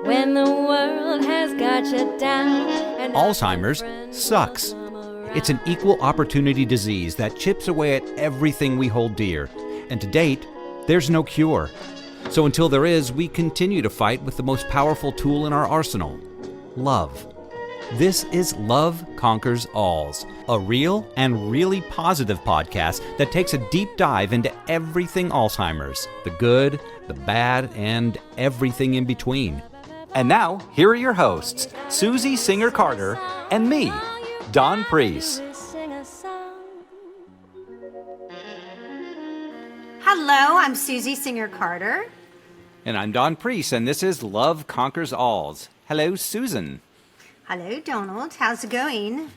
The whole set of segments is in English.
When the world has got you down. And Alzheimer's sucks. It's an equal opportunity disease that chips away at everything we hold dear. And to date, there's no cure. So until there is, we continue to fight with the most powerful tool in our arsenal, love. This is Love Conquers Alz, a real and really positive podcast that takes a deep dive into everything Alzheimer's, the good, the bad, and everything in between. And now, here are your hosts, Susie Singer-Carter and me, Don Priest. Hello, I'm Susie Singer-Carter. And I'm Don Priest, and this is Love Conquers Alz. Hello, Susan. Hello, Donald. How's it going?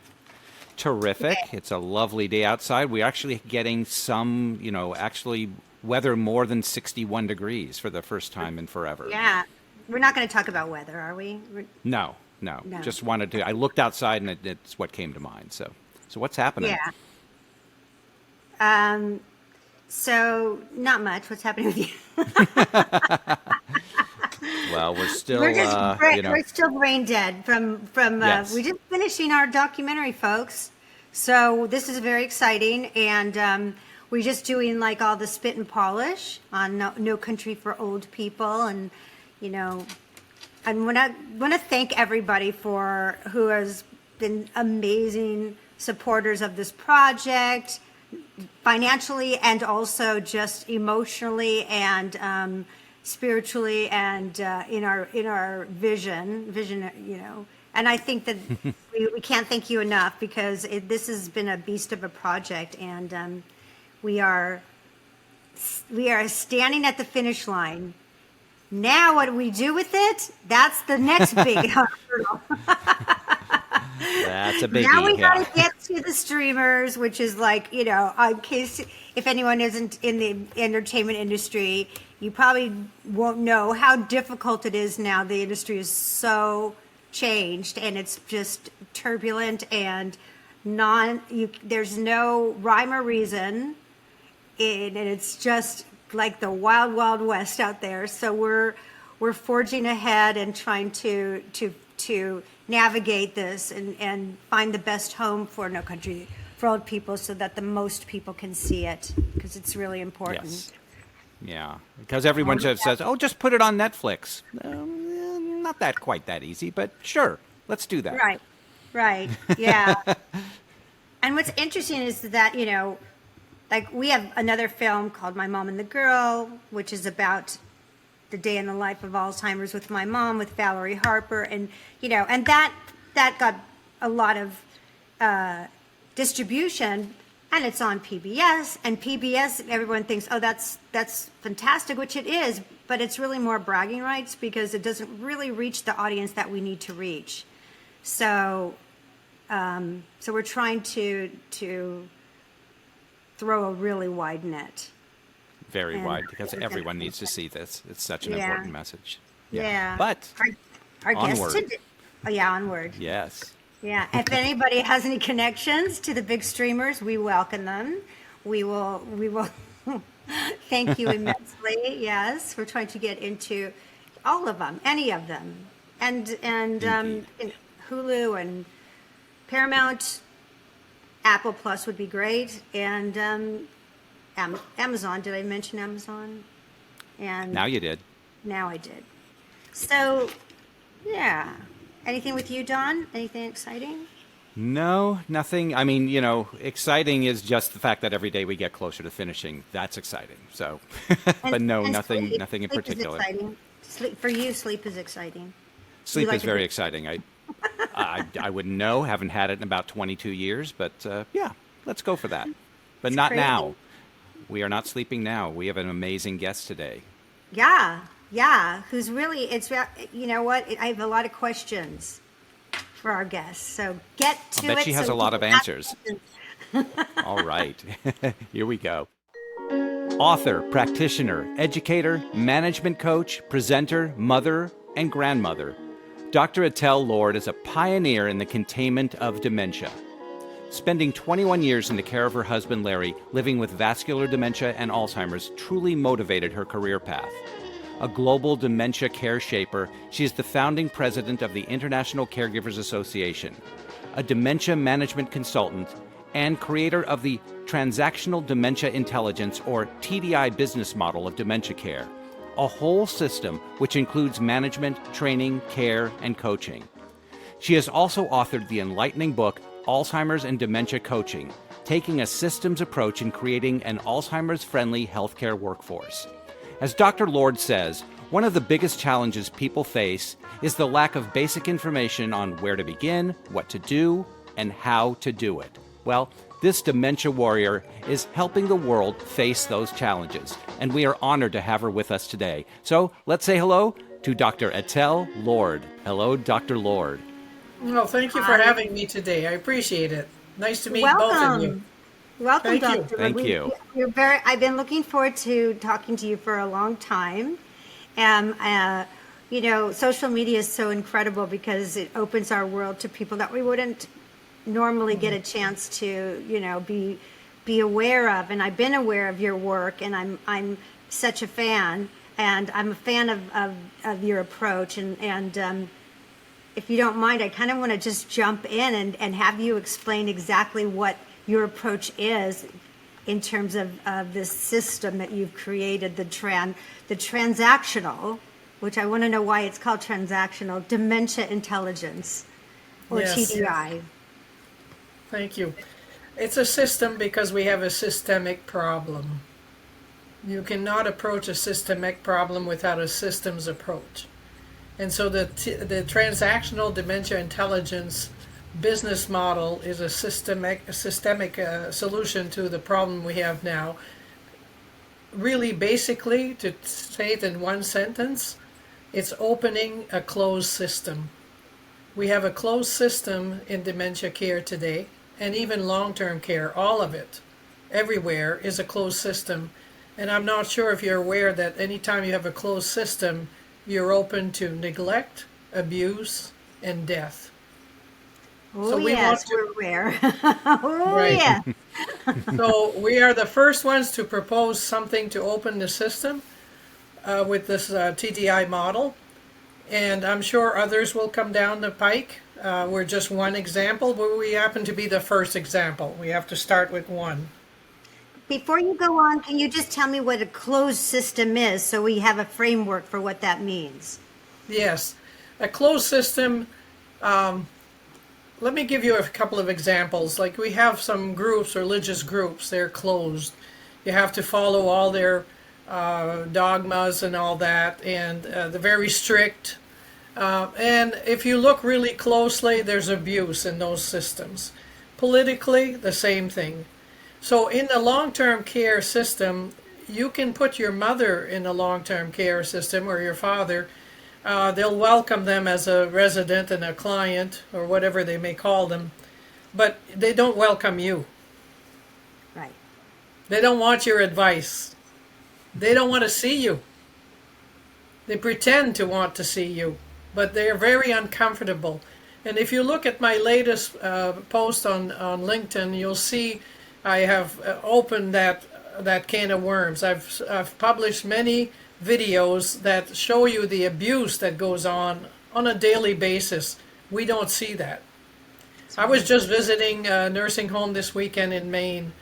Terrific. It's a lovely day outside. We're actually getting some, weather more than 61 degrees for the first time in forever. Yeah. We're not going to talk about weather, are we? No. Just wanted to. I looked outside, and it's what came to mind. So what's happening? Yeah. So not much. What's happening with you? Well, we're still, we're still brain dead from yes. We just finishing our documentary, folks. So this is very exciting, and we're just doing like all the spit and polish on No Country for Old People, and I want to thank everybody who has been amazing supporters of this project, financially and also just emotionally and spiritually and in our vision, and I think that we can't thank you enough because this has been a beast of a project, and we are standing at the finish line. Now what do we do with it? That's the next big hurdle. That's a biggie. Now we got to get to the streamers, which is like, in case if anyone isn't in the entertainment industry, you probably won't know how difficult it is now. The industry is so changed, and it's just turbulent, and there's no rhyme or reason, and it's just like the wild, wild west out there. So we're forging ahead and trying to navigate this and find the best home for No Country for Old People so that the most people can see it, because it's really important. Yes. Yeah, because everyone says, "Oh, just put it on Netflix." Not quite that easy, but sure, let's do that. Right, yeah. And what's interesting is that like we have another film called My Mom and the Girl, which is about the day in the life of Alzheimer's with my mom, with Valerie Harper, and and that got a lot of distribution, and it's on PBS. And PBS, everyone thinks, oh, that's fantastic, which it is, but it's really more bragging rights because it doesn't really reach the audience that we need to reach. So we're trying to throw a really wide net. Very wide, because everyone needs to see this. It's such an important message. Yeah. But our onward. guest today. Onward. Yes. Yeah. If anybody has any connections to the big streamers, we welcome them. We will thank you immensely. Yes, we're trying to get into all of them, any of them, and Hulu and Paramount, Apple Plus would be great, and Amazon. Did I mention Amazon? And now you did. Now I did. So, yeah. Anything with you, Don? Anything exciting? No, nothing. I mean, exciting is just the fact that every day we get closer to finishing. That's exciting. So, but no, nothing in particular. Is exciting. For you, sleep is exciting. Sleep is very exciting. I wouldn't know. Haven't had it in about 22 years, but yeah, let's go for that. But it's not crazy. Now. We are not sleeping now. We have an amazing guest today. Yeah. Who's really, you know what? I have a lot of questions for our guests. So get to it. I bet she has a lot of answers. All right. Here we go. Author, practitioner, educator, management coach, presenter, mother, and grandmother. Dr. ETHELLE Lord is a pioneer in the containment of dementia. Spending 21 years in the care of her husband, Larry, living with vascular dementia and Alzheimer's truly motivated her career path. a global dementia care shaper, she is the founding president of the International Caregivers Association, a dementia management consultant, and creator of the Transactional Dementia Intelligence, or TDI, business model of dementia care, a whole system which includes management, training, care, and coaching. She has also authored the enlightening book, Alzheimer's and Dementia Coaching, taking a systems approach in creating an Alzheimer's-friendly healthcare workforce. As Dr. Lord says, one of the biggest challenges people face is the lack of basic information on where to begin, what to do, and how to do it. Well, this dementia warrior is helping the world face those challenges, and we are honored to have her with us today. So let's say hello to Dr. ETHELLE Lord. Hello, Dr. Lord. Well, thank you for having me today. I appreciate it. Nice to meet both of you. Welcome, Thank you. Dr. Thank you. I've been looking forward to talking to you for a long time. Social media is so incredible because it opens our world to people that we wouldn't normally get a chance to, be aware of. And I've been aware of your work, and I'm such a fan, and I'm a fan of your approach. And if you don't mind, I kind of want to just jump in and have you explain exactly what your approach is in terms of this system that you've created, the transactional, which I want to know why it's called Transactional Dementia Intelligence, or Yes. TDI. Thank you. It's a system because we have a systemic problem. You cannot approach a systemic problem without a systems approach. And so the Transactional Dementia Intelligence business model is a systemic solution to the problem we have now. Really, basically, to say it in one sentence, it's opening a closed system. We have a closed system in dementia care today, and even long-term care. All of it, everywhere, is a closed system. And I'm not sure if you're aware that anytime you have a closed system, you're open to neglect, abuse, and death. Oh, So we yes, want we're aware. Oh, Right. yeah. So we are the first ones to propose something to open the system with this TDI model. And I'm sure others will come down the pike. We're just one example, but we happen to be the first example. We have to start with one. Before you go on, can you just tell me what a closed system is so we have a framework for what that means? Yes, a closed system. Let me give you a couple of examples. Like we have some groups, religious groups, they're closed. You have to follow all their dogmas and all that, and they're very strict. And if you look really closely, there's abuse in those systems. Politically, the same thing. So in the long-term care system, you can put your mother in a long-term care system, or your father. They'll welcome them as a resident and a client, or whatever they may call them, but they don't welcome you. Right. They don't want your advice. They don't want to see you. They pretend to want to see you, but they're very uncomfortable. And if you look at my latest post on LinkedIn, you'll see I have opened that can of worms. I've published many videos that show you the abuse that goes on a daily basis. We don't see that. I was just visiting a nursing home this weekend in Maine,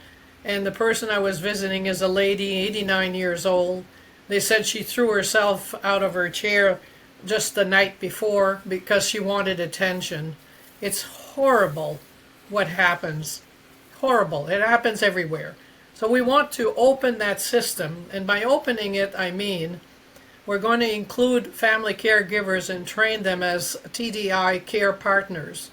and the person I was visiting is a lady, 89 years old. They said she threw herself out of her chair just the night before because she wanted attention. It's horrible what happens. Horrible. It happens everywhere. So we want to open that system, and by opening it, I mean we're going to include family caregivers and train them as TDI care partners.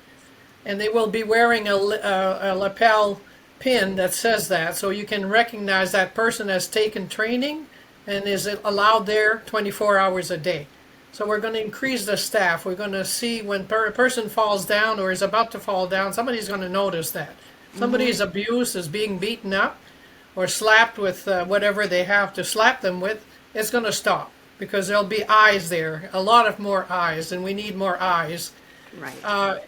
And they will be wearing a lapel pin that says that, so you can recognize that person has taken training and is allowed there 24 hours a day. So we're going to increase the staff. We're going to see when a person falls down or is about to fall down, somebody's going to notice that. Somebody's abused, is being beaten up, or slapped with whatever they have to slap them with, it's going to stop because there'll be eyes there, a lot of more eyes, and we need more eyes. Right.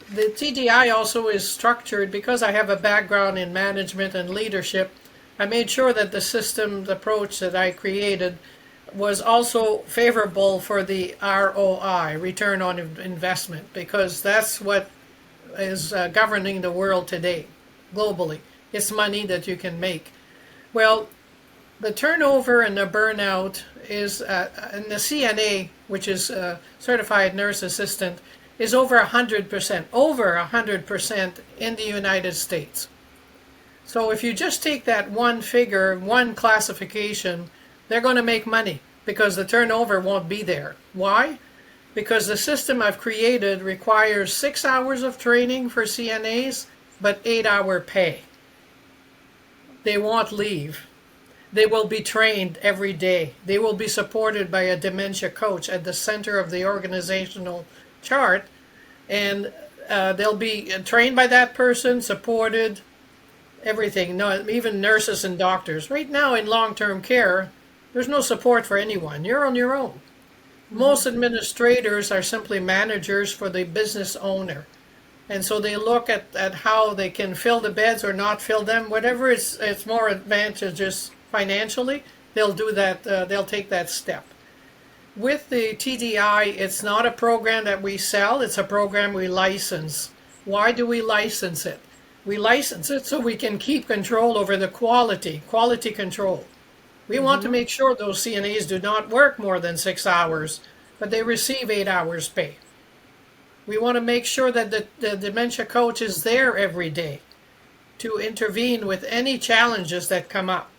The TDI also is structured because I have a background in management and leadership. I made sure that the systems approach that I created was also favorable for the ROI, return on investment, because that's what is governing the world today, globally. It's money that you can make. Well, the turnover and the burnout is, and the CNA, which is Certified Nurse Assistant, is over 100% in the United States. So if you just take that one figure, one classification, they're going to make money because the turnover won't be there. Why? Because the system I've created requires 6 hours of training for CNAs, but 8-hour pay. They won't leave. They will be trained every day. They will be supported by a dementia coach at the center of the organizational chart, and they'll be trained by that person, supported, everything. No, even nurses and doctors. Right now in long-term care, there's no support for anyone. You're on your own. Most administrators are simply managers for the business owner. And so they look at how they can fill the beds or not fill them. Whatever it's more advantageous financially, they'll do that. They'll take that step. With the TDI, it's not a program that we sell. It's a program we license. Why do we license it? We license it so we can keep control over the quality control. We want to make sure those CNAs do not work more than 6 hours, but they receive 8 hours pay. We want to make sure that the dementia coach is there every day to intervene with any challenges that come up.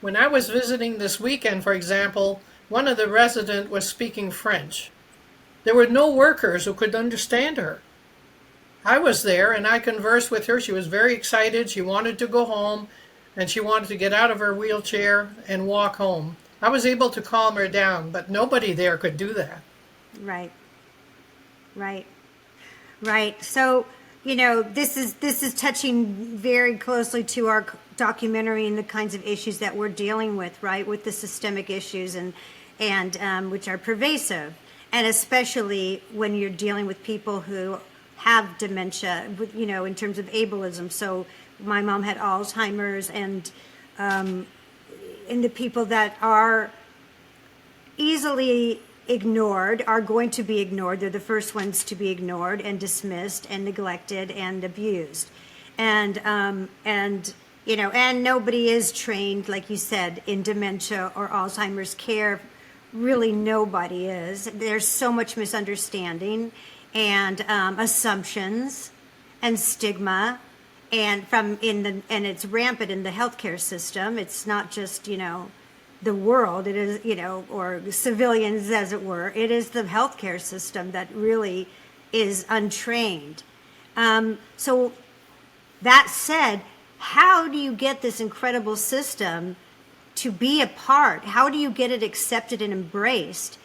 When I was visiting this weekend, for example, one of the residents was speaking French. There were no workers who could understand her. I was there and I conversed with her. She was very excited. She wanted to go home and she wanted to get out of her wheelchair and walk home. I was able to calm her down, but nobody there could do that. Right. So, this is touching very closely to our documentary and the kinds of issues that we're dealing with, right? With the systemic issues and which are pervasive, and especially when you're dealing with people who have dementia, in terms of ableism. So my mom had Alzheimer's, and the people that are easily ignored are going to be ignored. They're the first ones to be ignored and dismissed and neglected and abused. And nobody is trained, like you said, in dementia or Alzheimer's care. Really, nobody is. There's so much misunderstanding and assumptions and stigma, and it's rampant in the healthcare system. It's not just the world. It is or civilians, as it were. It is the healthcare system that really is untrained. So that said, how do you get this incredible system to be a part? How do you get it accepted and embraced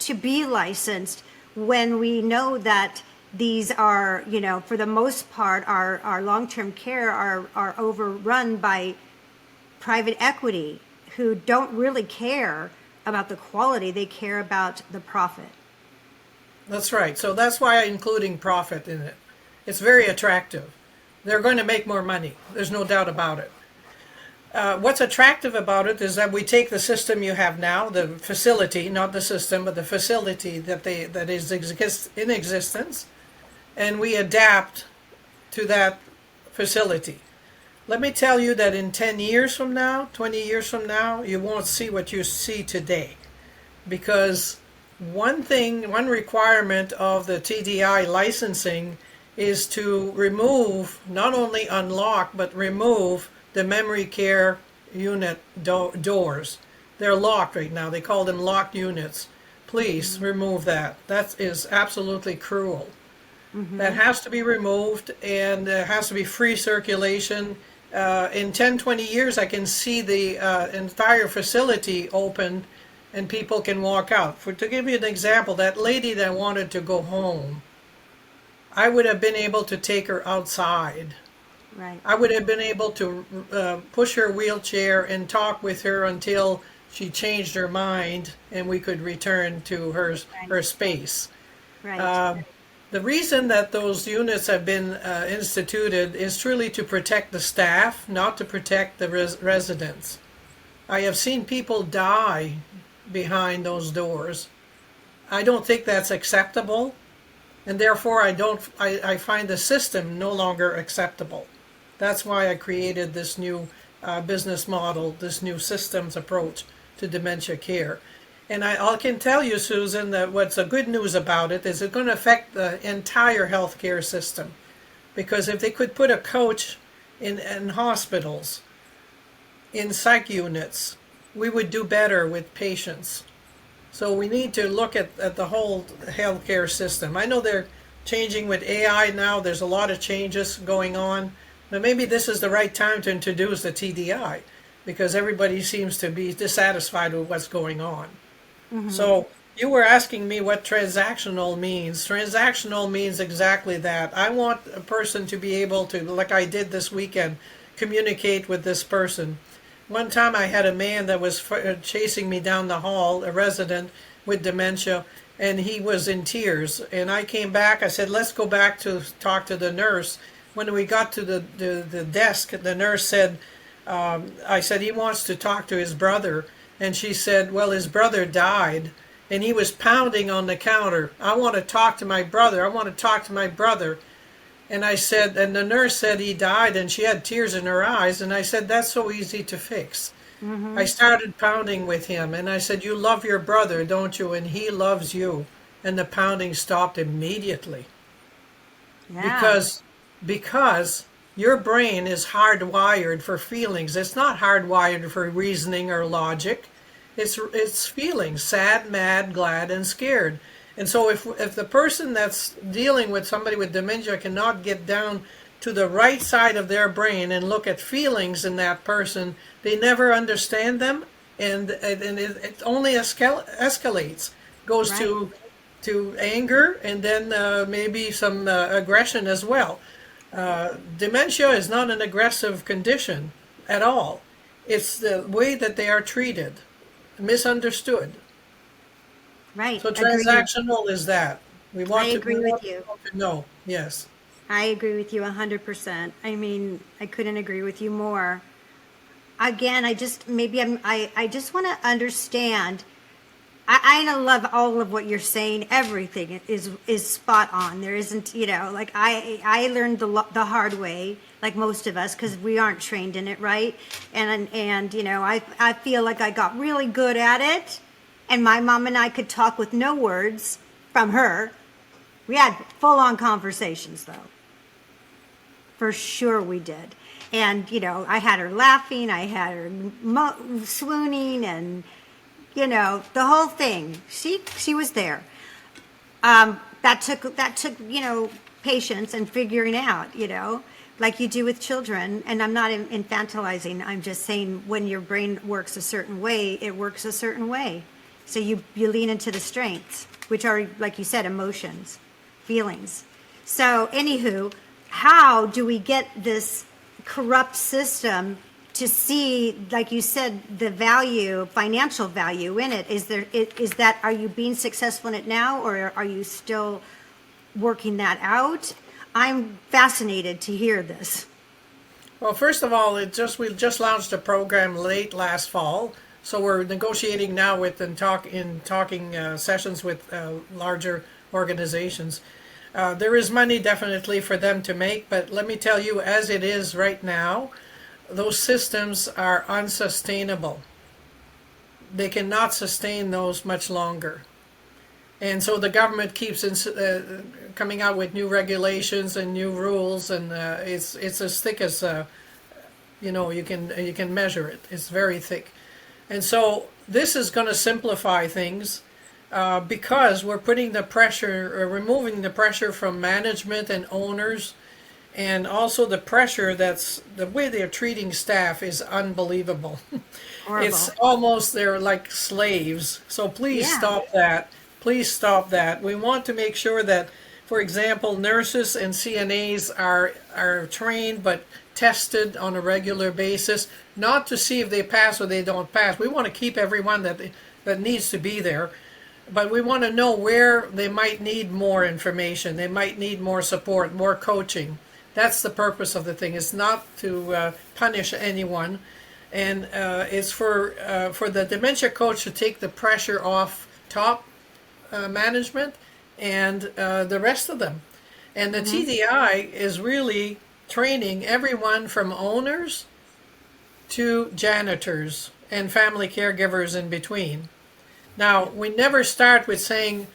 to be licensed when we know that these are, for the most part, our long-term care are overrun by private equity who don't really care about the quality, they care about the profit. That's right. So that's why I'm including profit in it. It's very attractive. They're going to make more money. There's no doubt about it. What's attractive about it is that we take the system you have now, the facility, not the system, but the facility that is in existence, and we adapt to that facility. Let me tell you that in 10 years from now, 20 years from now, you won't see what you see today. Because one requirement of the TDI licensing is to remove, not only unlock, but remove the memory care unit doors. They're locked right now. They call them locked units. Please remove that. That is absolutely cruel. That has to be removed, and there has to be free circulation. In 10, 20 years, I can see the entire facility open and people can walk out. To give you an example, that lady that wanted to go home, I would have been able to take her outside. Right. I would have been able to push her wheelchair and talk with her until she changed her mind and we could return to her space. Right. The reason that those units have been instituted is truly to protect the staff, not to protect the residents. I have seen people die behind those doors. I don't think that's acceptable, and therefore I find the system no longer acceptable. That's why I created this new business model, this new systems approach to dementia care. And I can tell you, Susan, that what's the good news about it is it's going to affect the entire healthcare system. Because if they could put a coach in hospitals, in psych units, we would do better with patients. So we need to look at the whole healthcare system. I know they're changing with AI now. There's a lot of changes going on. But maybe this is the right time to introduce the TDI, because everybody seems to be dissatisfied with what's going on. Mm-hmm. So you were asking me what transactional means. Transactional means exactly that. I want a person to be able to, like I did this weekend, communicate with this person. One time I had a man that was chasing me down the hall, a resident with dementia, and he was in tears. And I came back, I said, let's go back to talk to the nurse. When we got to the desk, the nurse said, I said, he wants to talk to his brother. And she said, well, his brother died. And he was pounding on the counter. I want to talk to my brother. I want to talk to my brother. And I said, and the nurse said he died, and she had tears in her eyes. And I said, that's so easy to fix. Mm-hmm. I started pounding with him. And I said, you love your brother, don't you? And he loves you. And the pounding stopped immediately. Yeah. Because your brain is hardwired for feelings. It's not hardwired for reasoning or logic. It's feelings: sad, mad, glad, and scared. And so if the person that's dealing with somebody with dementia cannot get down to the right side of their brain and look at feelings in that person, they never understand them, and it only escalates, goes right to anger, and then maybe some aggression as well. Dementia is not an aggressive condition at all. It's the way that they are treated, misunderstood. Right. So transactional is that. We want I agree with you. To know. Yes. I agree with you 100%. I mean, I couldn't agree with you more. Again, I just want to understand. I love all of what you're saying. Everything is spot on. There isn't, like I learned the hard way, like most of us, because we aren't trained in it, right? And I feel like I got really good at it. And my mom and I could talk with no words from her. We had full-on conversations, though. For sure we did. And, I had her laughing. I had her swooning and, the whole thing. She was there. That took patience and figuring out, like you do with children. And I'm not infantilizing. I'm just saying when your brain works a certain way, it works a certain way. So you lean into the strengths, which are, like you said, emotions, feelings. So anywho, how do we get this corrupt system to see, like you said, the value, financial value in it? Are you being successful in it now, or are you still working that out? I'm fascinated to hear this. Well, first of all, we just launched a program late last fall. So we're negotiating now with talking sessions with larger organizations. There is money definitely for them to make, but let me tell you, as it is right now, those systems are unsustainable. They cannot sustain those much longer. And so the government keeps coming out with new regulations and new rules, and it's as thick as you can measure it. It's very thick. And so this is going to simplify things because we're putting the pressure, removing the pressure from management and owners, and also the pressure the way they're treating staff is unbelievable. Horrible. It's almost they're like slaves. So please stop that. Please stop that. We want to make sure that, for example, nurses and CNAs are trained but tested on a regular basis, not to see if they pass or they don't pass. We want to keep everyone that needs to be there, but we want to know where they might need more information. They might need more support, more coaching. That's the purpose of the thing. It's not to punish anyone. and it's for the dementia coach to take the pressure off top management and the rest of them. And the TDI is really training everyone from owners to janitors and family caregivers in between. Now, we never start with saying,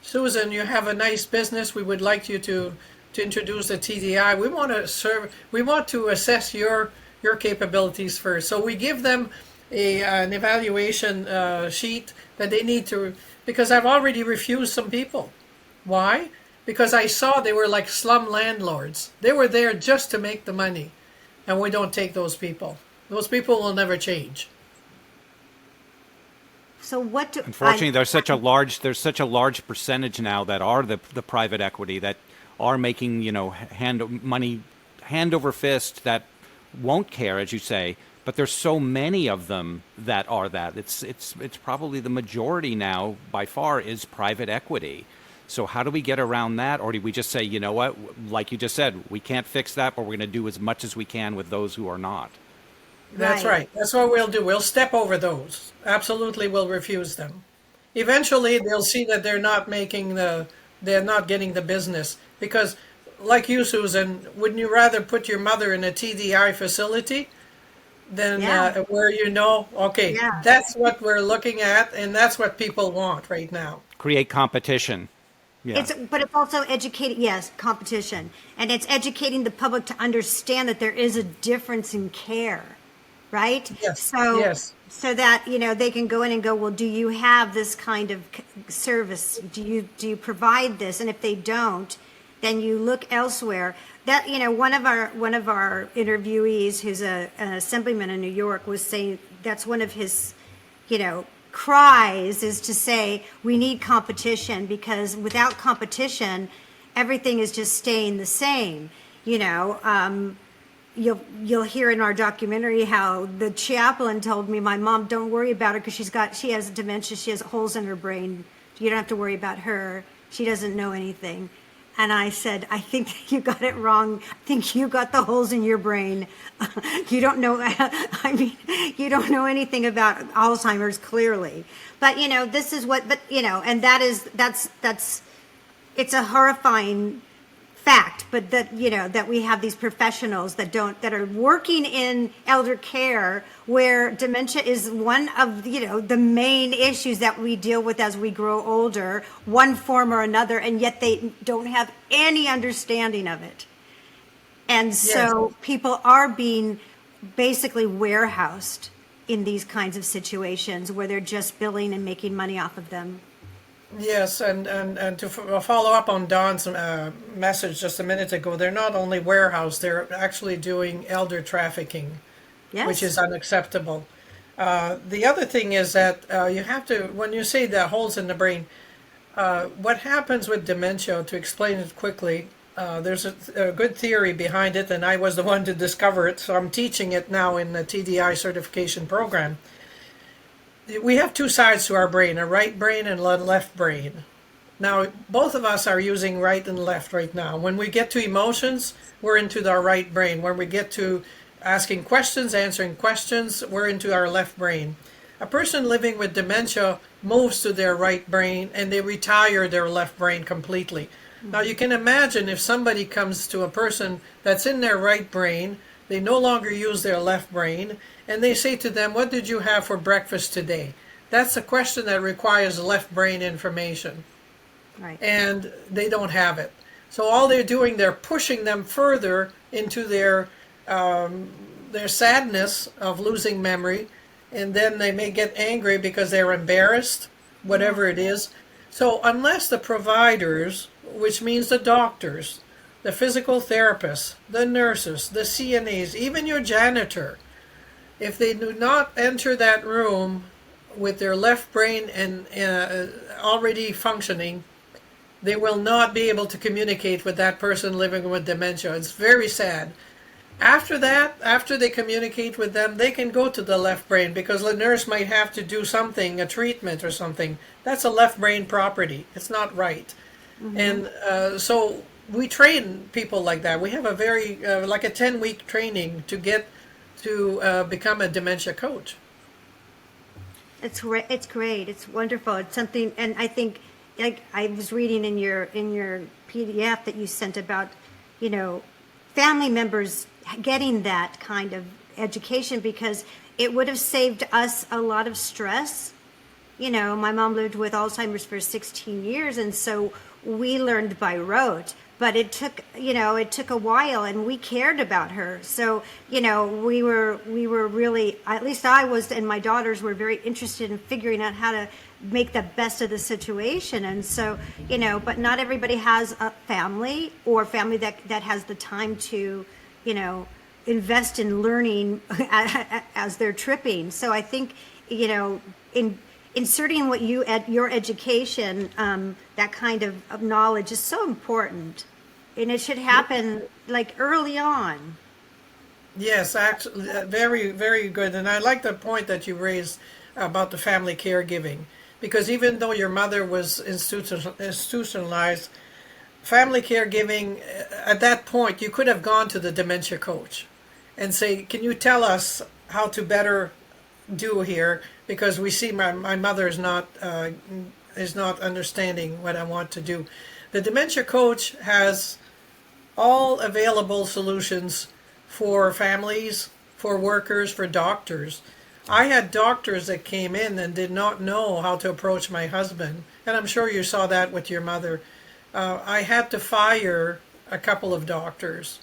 Susan, you have a nice business. We would like you to introduce the TDI. We want to serve. We want to assess your capabilities first. So we give them an evaluation sheet that they need to. Because I've already refused some people. Why? Because I saw they were like slum landlords. They were there just to make the money, and we don't take those people. Those people will never change. So what do Unfortunately, there's such a large percentage now that are the private equity that are making, you know, hand over fist, that won't care, as you say. But there's so many of them that are that. It's probably the majority now by far is private equity. So how do we get around that? Or do we just say, you know what, like you just said, we can't fix that, but we're going to do as much as we can with those who are not? That's right. That's what we'll do. We'll step over those. Absolutely, we'll refuse them. Eventually, they'll see that they're not getting the business. Because, like you, Susan, wouldn't you rather put your mother in a TDI facility than where okay, that's what we're looking at, and that's what people want right now. Create competition. Yeah. But it's also educating, competition. And it's educating the public to understand that there is a difference in care, right? Yes. So that, you know, they can go in and go, well, do you have this kind of service? Do you provide this? And if they don't, then you look elsewhere. That, you know, one of our interviewees, who's an assemblyman in New York, was saying that's one of his, you know, cries, is to say we need competition, because without competition, everything is just staying the same. You know, you'll hear in our documentary how the chaplain told me, my mom, don't worry about her because she has dementia, she has holes in her brain. You don't have to worry about her. She doesn't know anything. And I said, I think you got it wrong. I think you got the holes in your brain. You don't know, you don't know anything about Alzheimer's, clearly. But, you know, this is and that's, it's a horrifying fact, but that, you know, that we have these professionals that are working in elder care, where dementia is one of, you know, the main issues that we deal with as we grow older, one form or another, and yet they don't have any understanding of it. And so people are being basically warehoused in these kinds of situations where they're just billing and making money off of them. Yes, and to follow up on Don's message just a minute ago, they're not only warehouse, they're actually doing elder trafficking, which is unacceptable. The other thing is that you have to, when you say the holes in the brain, what happens with dementia, to explain it quickly, there's a good theory behind it, and I was the one to discover it, so I'm teaching it now in the TDI certification program. We have two sides to our brain, a right brain and a left brain. Now, both of us are using right and left right now. When we get to emotions, we're into our right brain. When we get to asking questions, answering questions, we're into our left brain. A person living with dementia moves to their right brain, and they retire their left brain completely. Now, you can imagine if somebody comes to a person that's in their right brain, they no longer use their left brain, and they say to them, what did you have for breakfast today? That's a question that requires left brain information. Right. And they don't have it. So all they're doing, they're pushing them further into their sadness of losing memory, and then they may get angry because they're embarrassed, whatever it is. So unless the providers, which means the doctors, the physical therapists, the nurses, the CNAs, even your janitor, if they do not enter that room with their left brain and already functioning, they will not be able to communicate with that person living with dementia. It's very sad. After that, after they communicate with them, they can go to the left brain, because the nurse might have to do something, a treatment or something. That's a left brain property. It's not right. Mm-hmm. And so we train people like that. We have a very, like a 10-week training to get to become a dementia coach. It's great. It's wonderful. It's something, and I think, like I was reading in your PDF that you sent about, family members getting that kind of education, because it would have saved us a lot of stress. My mom lived with Alzheimer's for 16 years, and so we learned by rote. But it took a while, and we cared about her. So, we were really, at least I was, and my daughters were very interested in figuring out how to make the best of the situation. And so, but not everybody has a family or family that has the time to, invest in learning as they're tripping. So I think, in inserting your education, that kind of knowledge is so important, and it should happen like early on. Yes, actually, very, very good. And I like the point that you raised about the family caregiving, because even though your mother was institutionalized, family caregiving, at that point, you could have gone to the dementia coach and say, can you tell us how to better do here, because we see my mother is not understanding what I want to do. The dementia coach has all available solutions for families, for workers, for doctors. I had doctors that came in and did not know how to approach my husband, and I'm sure you saw that with your mother. I had to fire a couple of doctors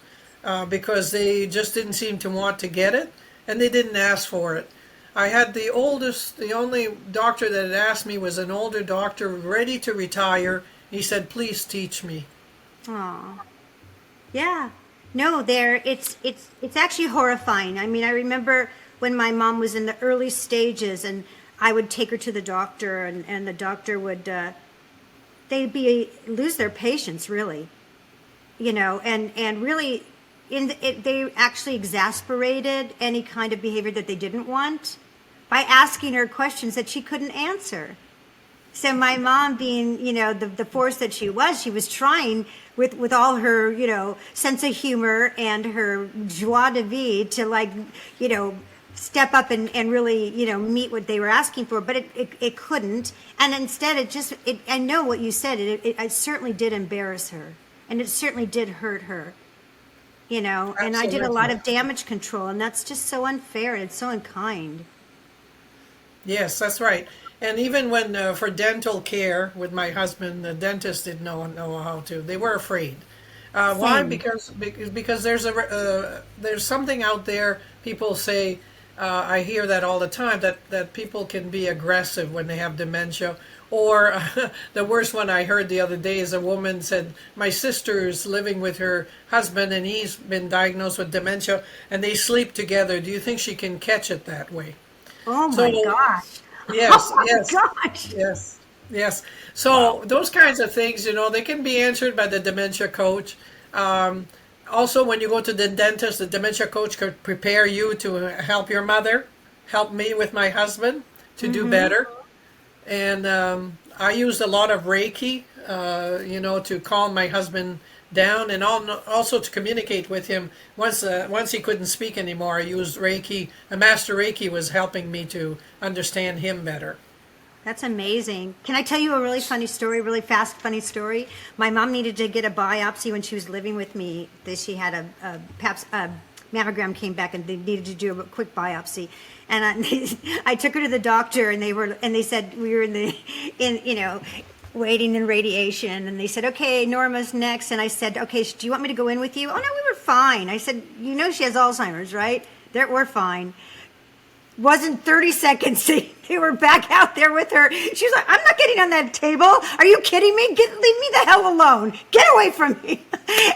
because they just didn't seem to want to get it, and they didn't ask for it. I had the only doctor that had asked me was an older doctor ready to retire. He said, please teach me. Aw. Yeah. No, it's actually horrifying. I mean, I remember when my mom was in the early stages, and I would take her to the doctor, and the doctor would, they'd lose their patience, really. And really, they actually exasperated any kind of behavior that they didn't want by asking her questions that she couldn't answer. So my mom, being, the force that she was trying with all her, sense of humor and her joie de vivre to step up and really, meet what they were asking for, but it couldn't. And instead I know what you said, it certainly did embarrass her, and it certainly did hurt her, and I did a lot of damage control, and that's just so unfair, and it's so unkind. Yes, that's right. And even when for dental care with my husband, the dentist didn't know how to. They were afraid. Why? Because there's something out there. People say, I hear that all the time, that people can be aggressive when they have dementia. Or the worst one I heard the other day is a woman said, my sister's living with her husband and he's been diagnosed with dementia, and they sleep together. Do you think she can catch it that way? Oh my gosh. Yes, oh yes, my gosh. yes. So those kinds of things, they can be answered by the dementia coach. Also, when you go to the dentist, the dementia coach could prepare you to help your mother, help me with my husband to do better. And I used a lot of Reiki, to calm my husband down, and also to communicate with him. Once he couldn't speak anymore, I used Reiki. A master Reiki was helping me to understand him better. That's amazing. Can I tell you a really funny story, really fast, funny story? My mom needed to get a biopsy when she was living with me. She had a mammogram came back, and they needed to do a quick biopsy. And I took her to the doctor, and they said we were waiting in radiation, and they said, okay, Norma's next. And I said, okay, do you want me to go in with you? Oh no, we were fine. I said, she has Alzheimer's, right? We're fine. Wasn't 30 seconds, they were back out there with her. She was like, I'm not getting on that table. Are you kidding me? Leave me the hell alone. Get away from me.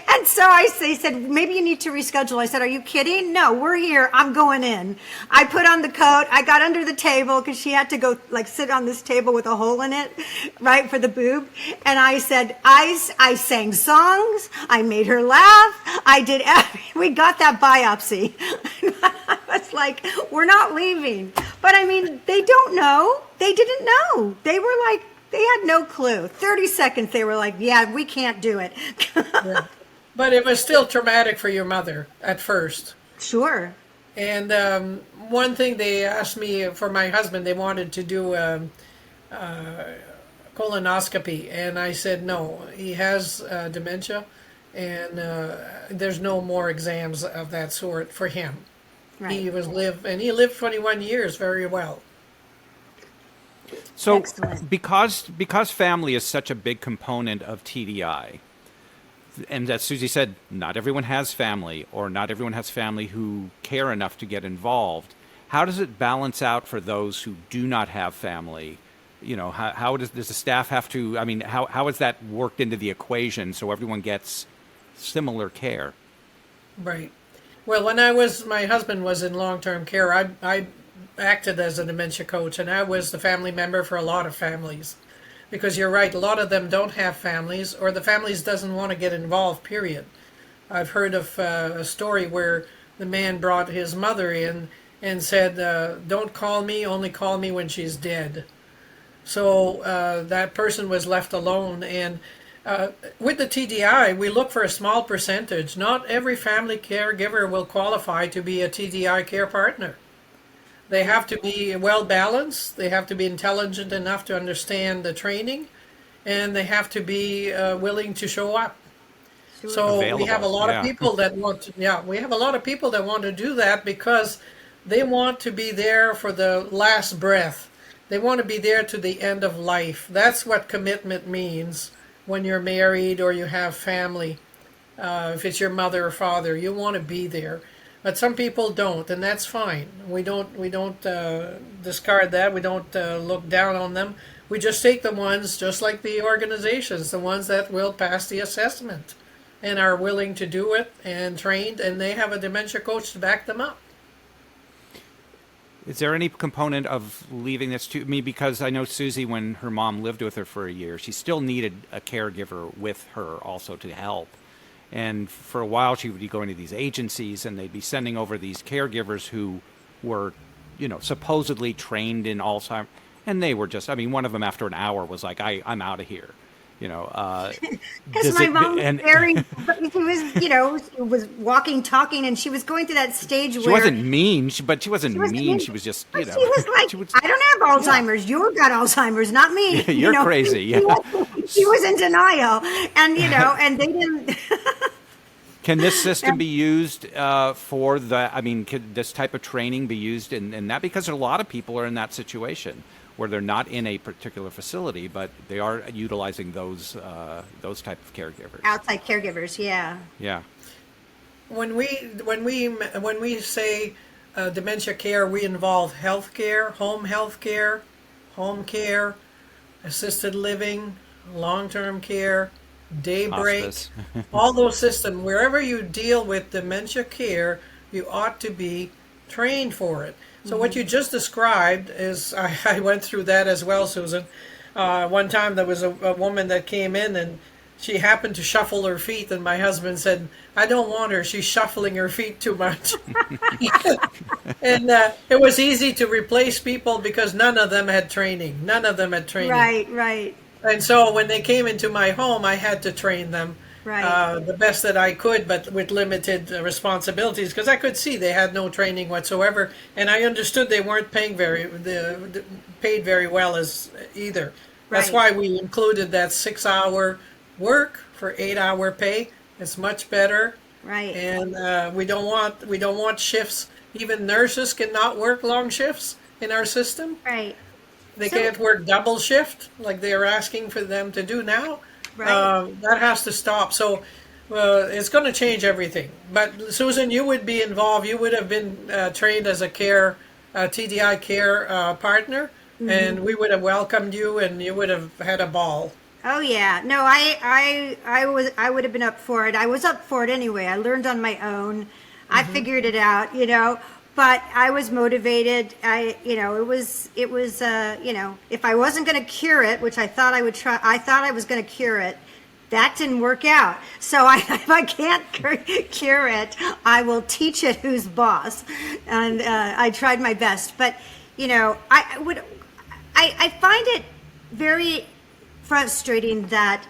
And so they said, maybe you need to reschedule. I said, are you kidding? No, we're here. I'm going in. I put on the coat. I got under the table because she had to go sit on this table with a hole in it, right, for the boob. And I said, I sang songs. I made her laugh. We got that biopsy. I was like, we're not leaving. But I mean, they don't know. They didn't know. They were like, they had no clue. 30 seconds, they were like, yeah, we can't do it. Yeah. But it was still traumatic for your mother at first. Sure. And one thing they asked me for my husband, they wanted to do colonoscopy, and I said no. He has dementia, and there's no more exams of that sort for him. Right. He lived 21 years very well. So Excellent. because family is such a big component of TDI, and as Susie said, not everyone has family, or not everyone has family who care enough to get involved. How does it balance out for those who do not have family? You know, how does the staff have to, I mean, how is that worked into the equation so everyone gets similar care? Right. Well, when my husband was in long-term care, I acted as a dementia coach, and I was the family member for a lot of families. Because you're right, a lot of them don't have families, or the families doesn't want to get involved, period. I've heard of a story where the man brought his mother in and said, don't call me, only call me when she's dead. So that person was left alone. And with the TDI, we look for a small percentage. Not every family caregiver will qualify to be a TDI care partner. They have to be well balanced, they have to be intelligent enough to understand the training, and they have to be willing to show up. So Available. we have a lot of people that want to, we have a lot of people that want to do that because they want to be there for the last breath. They want to be there to the end of life. That's what commitment means when you're married or you have family. If it's your mother or father, you want to be there. But some people don't, and that's fine. We don't discard that. We don't look down on them. We just take the ones, just like the organizations, the ones that will pass the assessment and are willing to do it and trained, and they have a dementia coach to back them up. Is there any component of leaving this to me? Because I know Susie, when her mom lived with her for a year, she still needed a caregiver with her also to help. And for a while, she would be going to these agencies, and they'd be sending over these caregivers who were, you know, supposedly trained in Alzheimer. And they were just, I mean, one of them after an hour was like, I'm out of here. You know, Because my mom was she was, you know, was walking, talking, and she was going through that stage where... She wasn't mean, but she wasn't mean. She was just, you know... She was like, I don't have Alzheimer's. You've got Alzheimer's, not me. You're you know? crazy, yeah. She was in denial. And, you know, and they didn't... Can this system be used for the, I mean, could this type of training be used in that? Because a lot of people are in that situation where they're not in a particular facility, but they are utilizing those type of caregivers. Outside caregivers, yeah. Yeah. When we say dementia care, we involve health care, home care, assisted living, long-term care, daybreak, Hospice. all those systems. Wherever you deal with dementia care, you ought to be trained for it. So what you just described is, I went through that as well, Susan. One time there was a woman that came in and she happened to shuffle her feet, and my husband said, I don't want her, she's shuffling her feet too much. And it was easy to replace people because none of them had training. Right. And so when they came into my home, I had to train them the best that I could, but with limited responsibilities, because I could see they had no training whatsoever, and I understood they weren't paid very well as either. That's why we included that 6-hour work for 8-hour pay. It's much better. Right. And we don't want shifts. Even nurses cannot work long shifts in our system. Right. They can't work double shift like they're asking for them to do now. Right. That has to stop. So it's going to change everything. But Susan, you would be involved. You would have been trained as a TDI care partner, and we would have welcomed you, and you would have had a ball. Oh yeah, no, I would have been up for it. I was up for it anyway. I learned on my own. I figured it out, you know. But I was motivated. It was, you know, if I wasn't going to cure it, which I thought I would try, I thought I was going to cure it. That didn't work out. So if I can't cure it, I will teach it who's boss. And I tried my best. But, you know, I find it very frustrating that,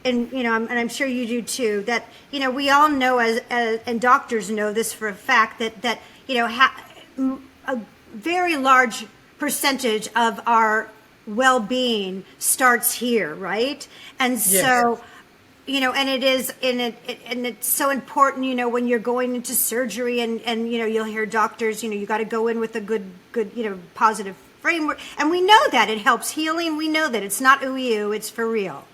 and you know, and I'm sure you do too, that, you know, we all know and doctors know this for a fact, that a very large percentage of our well-being starts here, right? And so, and it is, and it's so important, when you're going into surgery and you'll hear doctors, you got to go in with a good, positive framework. And we know that it helps healing. We know that it's not ooey-oo, it's for real,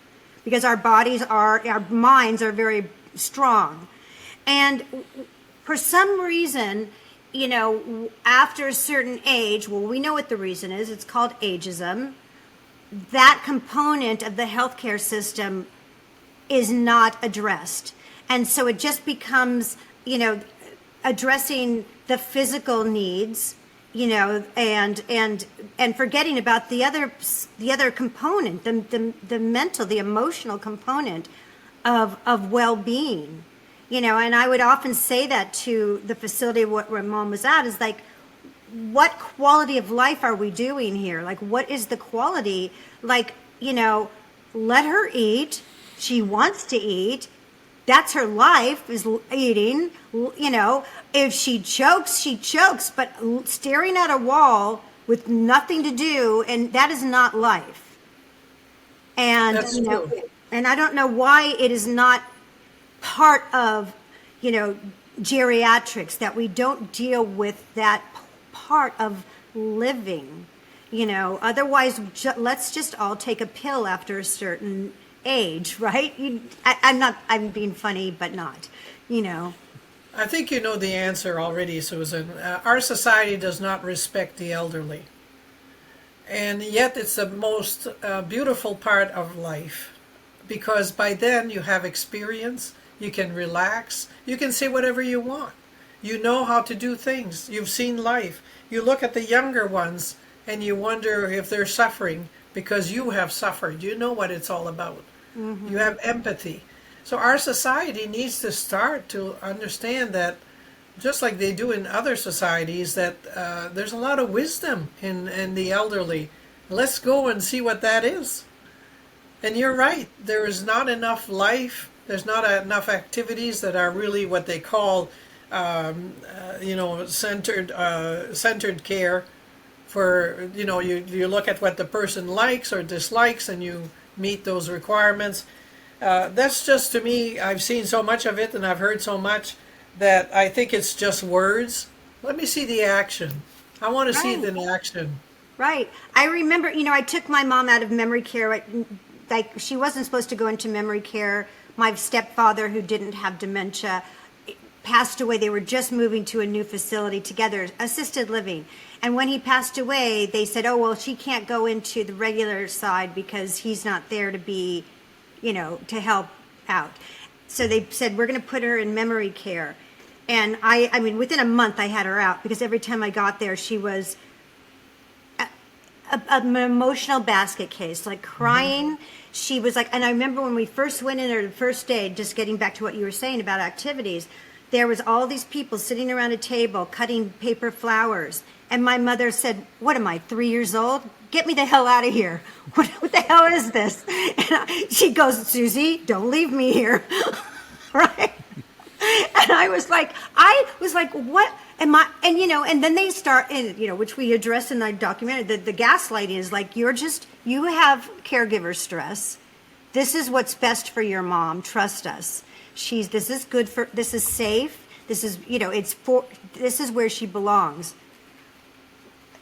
because our minds are very strong. And for some reason, after a certain age, well, we know what the reason is. It's called ageism. That component of the healthcare system is not addressed. And so it just becomes, addressing the physical needs, and forgetting about the other component, the mental, the emotional component of well-being. And I would often say that to the facility where Mom was at, is like, what quality of life are we doing here? Like, what is the quality? Like, let her eat. She wants to eat. That's her life, is eating. If she chokes, she chokes. But staring at a wall with nothing to do, and that is not life. And, That's true. And I don't know why it is not part of, geriatrics, that we don't deal with that part of living, otherwise let's just all take a pill after a certain age, right? I'm being funny, but not, I think you know the answer already, Susan. Our society does not respect the elderly. And yet it's the most beautiful part of life, because by then you have experience, you can relax, you can say whatever you want. You know how to do things. You've seen life. You look at the younger ones and you wonder if they're suffering because you have suffered. You know what it's all about. Mm-hmm. You have empathy. So our society needs to start to understand that, just like they do in other societies, that there's a lot of wisdom in the elderly. Let's go and see what that is. And you're right. There is not enough life. There's not enough activities that are really what they call, centered care. For, you look at what the person likes or dislikes, and you meet those requirements. That's just, to me, I've seen so much of it and I've heard so much that I think it's just words. Let me see the action. I want to see it in action. Right. I remember, I took my mom out of memory care. Like, she wasn't supposed to go into memory care. My stepfather, who didn't have dementia, passed away. They were just moving to a new facility together, assisted living. And when he passed away, they said, oh, well, she can't go into the regular side because he's not there to be, to help out. So they said, we're going to put her in memory care. And I mean, within a month I had her out, because every time I got there, she was an emotional basket case, like crying. Mm-hmm. She was like, and I remember when we first went in there the first day, just getting back to what you were saying about activities, there was all these people sitting around a table cutting paper flowers. And my mother said, what am I, 3 years old? Get me the hell out of here. What the hell is this? And she goes, Susie, don't leave me here. Right? And I was like, what am I? And, and then they start, which we address in the documentary, the gaslighting is like, you have caregiver stress. This is what's best for your mom. Trust us. This is good this is safe. This is, this is where she belongs.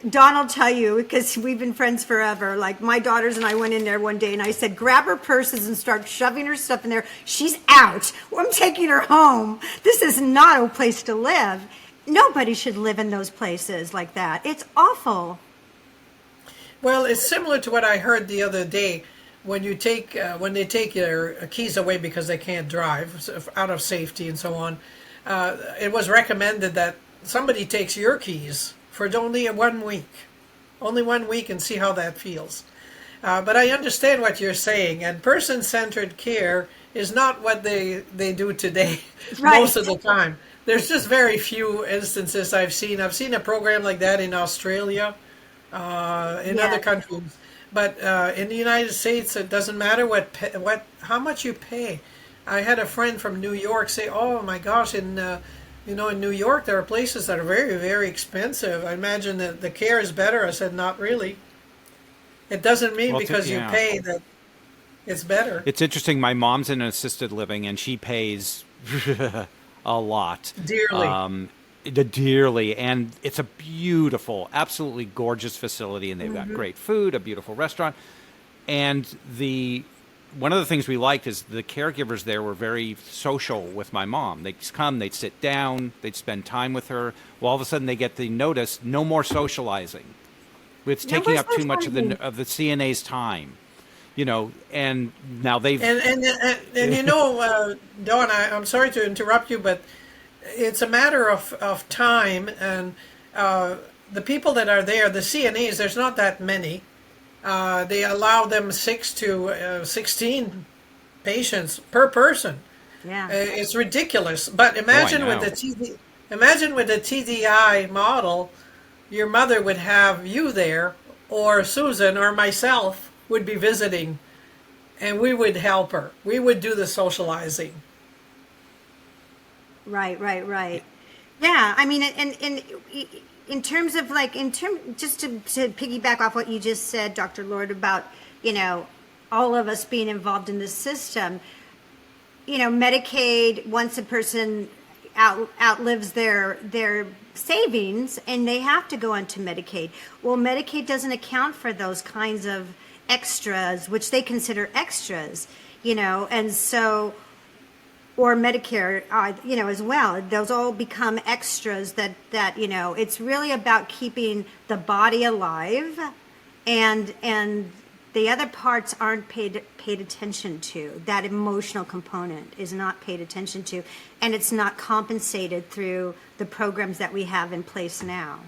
Don will tell you, because we've been friends forever, like my daughters and I went in there one day and I said, grab her purses and start shoving her stuff in there. She's out. Well, I'm taking her home. This is not a place to live. Nobody should live in those places like that. It's awful. Well, it's similar to what I heard the other day. When they take your keys away because they can't drive, out of safety and so on, it was recommended that somebody takes your keys for only 1 week. Only 1 week, and see how that feels. But I understand what you're saying, and person-centered care is not what they do today. Right. Most of the time. There's just very few instances I've seen. I've seen a program like that in Australia, in other countries. But in the United States, it doesn't matter how much you pay. I had a friend from New York say, "Oh my gosh, in You know, in New York, there are places that are very, very expensive. I imagine that the care is better. I said, not really. It doesn't mean Well, because you yeah. pay that it's better. It's interesting. My mom's in an assisted living, and she pays a lot. Dearly. Dearly, and it's a beautiful, absolutely gorgeous facility, and they've got great food, a beautiful restaurant, and one of the things we liked is the caregivers there were very social with my mom. They'd come, they'd sit down, they'd spend time with her. Well, all of a sudden they get the notice, no more socializing. It's taking up too much of the CNA's time, you know. And now they've And you know, Dawn, I'm sorry to interrupt you, but it's a matter of time, and the people that are there, the CNAs, there's not that many. They allow them 6 to 16 patients per person. Yeah. It's ridiculous. But imagine with the TDI model, your mother would have you there, or Susan or myself would be visiting, and we would help her. We would do the socializing. Right. Yeah, I mean, and in terms of like, just to piggyback off what you just said, Dr. Lord, about, you know, all of us being involved in this system, you know, Medicaid, once a person outlives their savings and they have to go onto Medicaid. Well, Medicaid doesn't account for those kinds of extras, which they consider extras, you know, and so, or Medicare, you know, as well. Those all become extras that, you know, it's really about keeping the body alive, and the other parts aren't paid attention to. That emotional component is not paid attention to, and it's not compensated through the programs that we have in place now.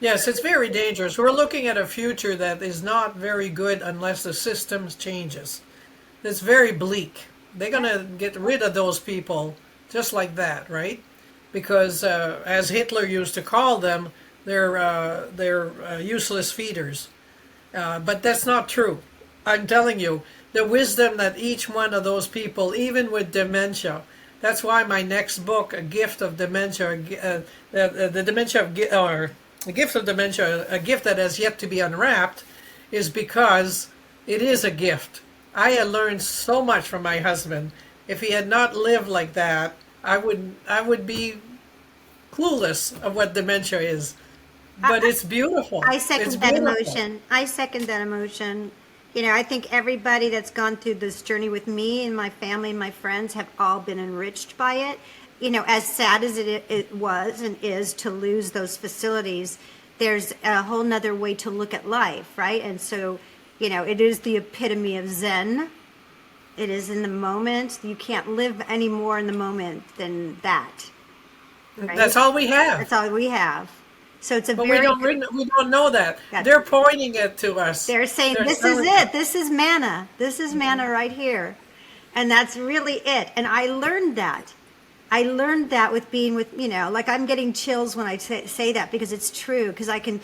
Yes, it's very dangerous. We're looking at a future that is not very good unless the system changes. It's very bleak. They're going to get rid of those people just like that, right? Because as Hitler used to call them, they're useless feeders. But that's not true. I'm telling you, the wisdom that each one of those people, even with dementia, that's why my next book, A Gift of Dementia, the Gift of Dementia, a gift that has yet to be unwrapped, is because it is a gift. I had learned so much from my husband. If he had not lived like that, I would be clueless of what dementia is. But it's beautiful. I second that emotion. You know, I think everybody that's gone through this journey with me and my family and my friends have all been enriched by it. You know, as sad as it was and is to lose those facilities, there's a whole nother way to look at life, right? And so, you know, it is the epitome of Zen. It is in the moment. You can't live any more in the moment than that. Right? That's all we have. That's all we have. So it's a But very... we don't know that. They're pointing it to us. They're saying, this is it. This is manna. This is manna right here. And that's really it. And I learned that. I learned that with being with, you know, like I'm getting chills when I say that, because it's true. Because it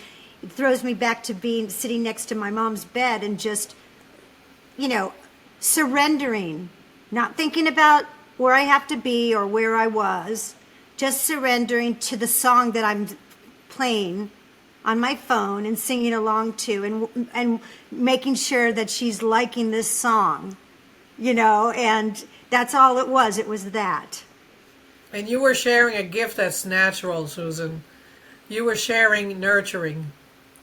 throws me back to sitting next to my mom's bed and just, you know, surrendering. Not thinking about where I have to be or where I was. Just surrendering to the song that I'm playing on my phone and singing along to, and making sure that she's liking this song, you know, and that's all it was. It was that. And you were sharing a gift that's natural, Susan. You were sharing nurturing.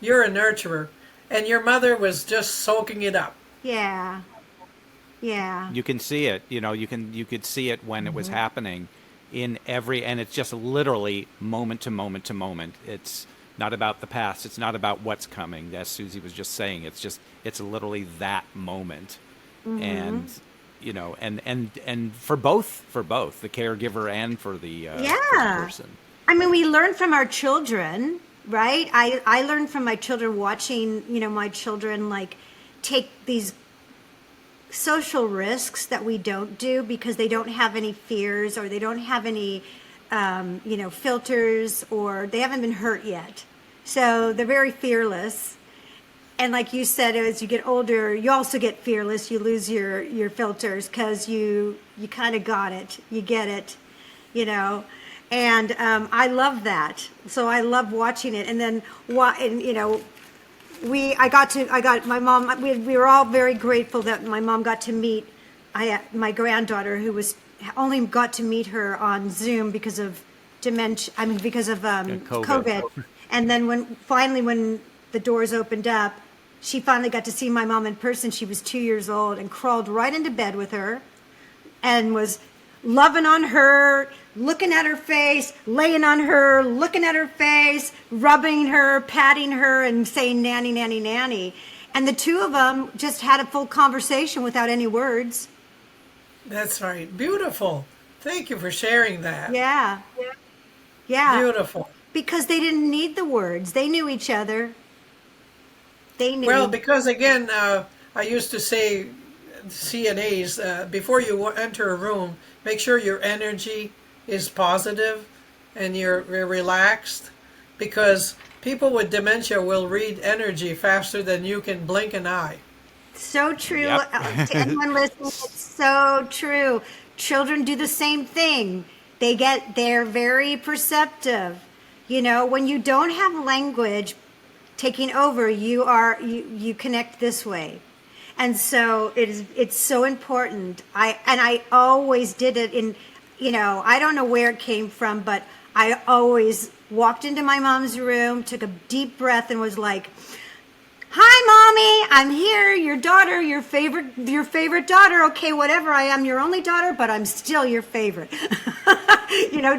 You're a nurturer, and your mother was just soaking it up. Yeah. You can see it, you know, you could see it when it was happening and it's just literally moment to moment to moment. It's not about the past. It's not about what's coming. As Susie was just saying, it's literally that moment. And, you know, and for both the caregiver and for the person. I mean, we learn from our children, right? I learned from my children watching, you know, my children like take these social risks that we don't do because they don't have any fears, or they don't have any, you know, filters, or they haven't been hurt yet. So they're very fearless. And like you said, as you get older, you also get fearless. You lose your filters because you kind of got it. You get it. And I love that. So I love watching it. And then, I got my mom, we were all very grateful that my mom got to meet my granddaughter, who only got to meet her on Zoom because of dementia, because of COVID. And then when the doors opened up, she finally got to see my mom in person. She was 2 years old and crawled right into bed with her and was loving on her, looking at her face, laying on her, looking at her face, rubbing her, patting her, and saying, nanny, nanny, nanny. And the two of them just had a full conversation without any words. That's right. Beautiful. Thank you for sharing that. Yeah. Yeah. Beautiful. Because they didn't need the words. They knew each other. They knew. Well, because again, I used to say, CNAs, before you enter a room, make sure your energy is positive and you're relaxed, because people with dementia will read energy faster than you can blink an eye. So true. Yep. To anyone listening, it's so true. Children do the same thing. They're very perceptive. When you don't have language taking over, you connect this way. And so it's so important. I always did it I don't know where it came from, but I always walked into my mom's room, took a deep breath, and was like, "Hi, Mommy, I'm here, your daughter, your favorite daughter. Okay, whatever, I am your only daughter, but I'm still your favorite."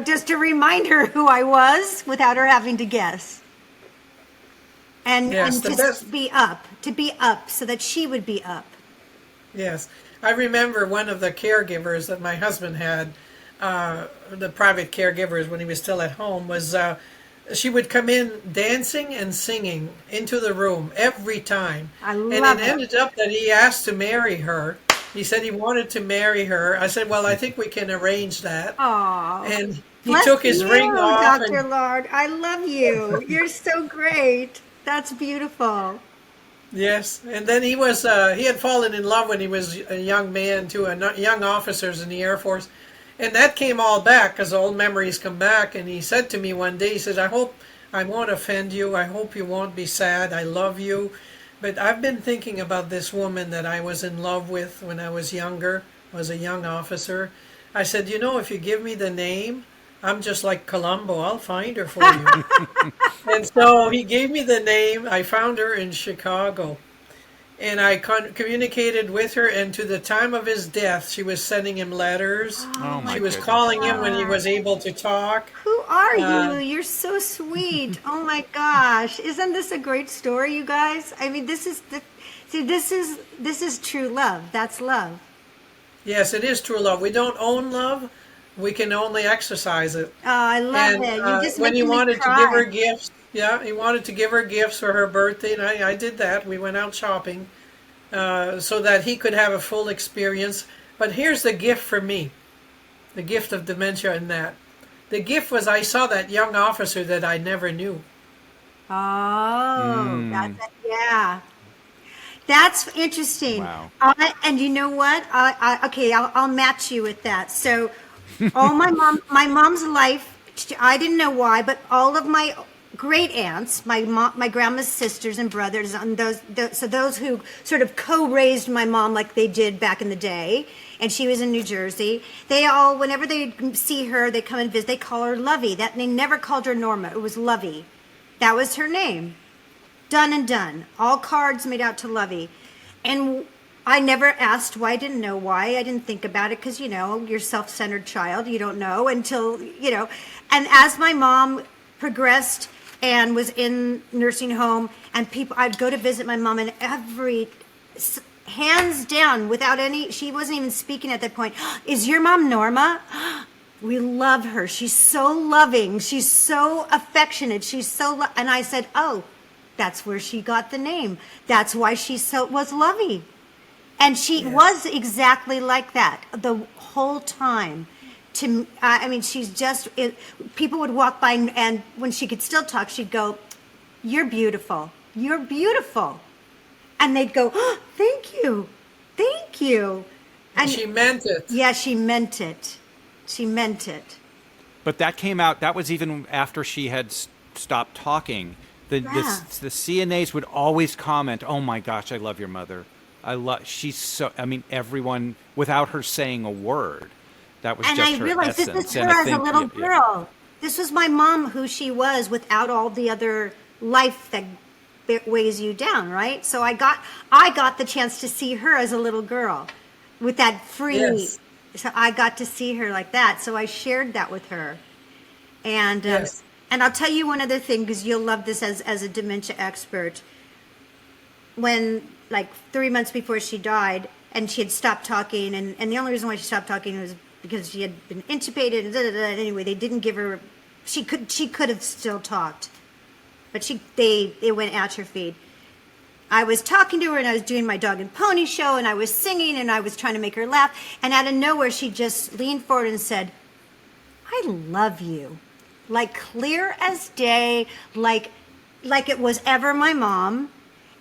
Just to remind her who I was without her having to guess. And to be up so that she would be up. Yes. I remember one of the caregivers that my husband had, the private caregivers when he was still at home, was she would come in dancing and singing into the room every time. And it ended up that he asked to marry her. He said he wanted to marry her. I said, well, I think we can arrange that. Aww. And he took his ring off. Dr. Lard, I love you. You're so great. That's beautiful. Yes, and then he had fallen in love when he was a young man to young officers in the Air Force. And that came all back because old memories come back. And he said to me one day, he says, I hope I won't offend you. I hope you won't be sad. I love you. But I've been thinking about this woman that I was in love with when I was younger, was a young officer. I said, if you give me the name, I'm just like Columbo. I'll find her for you. And so he gave me the name. I found her in Chicago. And I communicated with her, and to the time of his death, she was sending him letters. She was calling him when he was able to talk. Who are you? You're so sweet. Oh my gosh. Isn't this a great story, you guys? I mean, this is true love. That's love. Yes, it is true love. We don't own love. We can only exercise it. Oh, I love it. You just when he wanted to give her gifts, he wanted to give her gifts for her birthday, and I did that. We went out shopping so that he could have a full experience. But here's the gift for me, the gift of dementia in that. The gift was I saw that young officer that I never knew. Oh, yeah. That's interesting. Wow. And you know what? I'll match you with that. So, my mom's life, I didn't know why, but all of my great aunts, my grandma's sisters and brothers, and those who sort of co-raised my mom like they did back in the day, and she was in New Jersey, they all, whenever they see her, they come and visit, they call her Lovey. That they never called her Norma. It was Lovey. That was her name. Done and done. All cards made out to Lovey. And I never asked why. I didn't know why. I didn't think about it because, you're a self-centered child. You don't know until, And as my mom progressed and was in nursing home, and I'd go to visit my mom, and hands down, without any, she wasn't even speaking at that point. Is your mom Norma? We love her. She's so loving. She's so affectionate. And I said, oh, that's where she got the name. That's why she was Lovey. And she was exactly like that the whole time. She's just, people would walk by and when she could still talk, she'd go, "You're beautiful. You're beautiful." And they'd go, "Oh, thank you. Thank you." And she meant it. Yeah, she meant it. She meant it. But that came out, that was even after she had stopped talking. The CNAs would always comment, "Oh my gosh, I love your mother. She's so," I mean, everyone, without her saying a word, that was And just I her realized essence. this is And her I as a think, little girl. This was my mom, who she was without all the other life that weighs you down, right? So I got the chance to see her as a little girl with that free. Yes. So I got to see her like that. So I shared that with her. And Yes. and I'll tell you one other thing, because you'll love this as a dementia expert. When, like, 3 months before she died, and she had stopped talking, and the only reason why she stopped talking was because she had been intubated, and anyway, they didn't give her, she could have still talked, but it went atrophied. I was talking to her, and I was doing my dog and pony show, and I was singing, and I was trying to make her laugh, and out of nowhere, she just leaned forward and said, "I love you." Like clear as day, like it was ever my mom.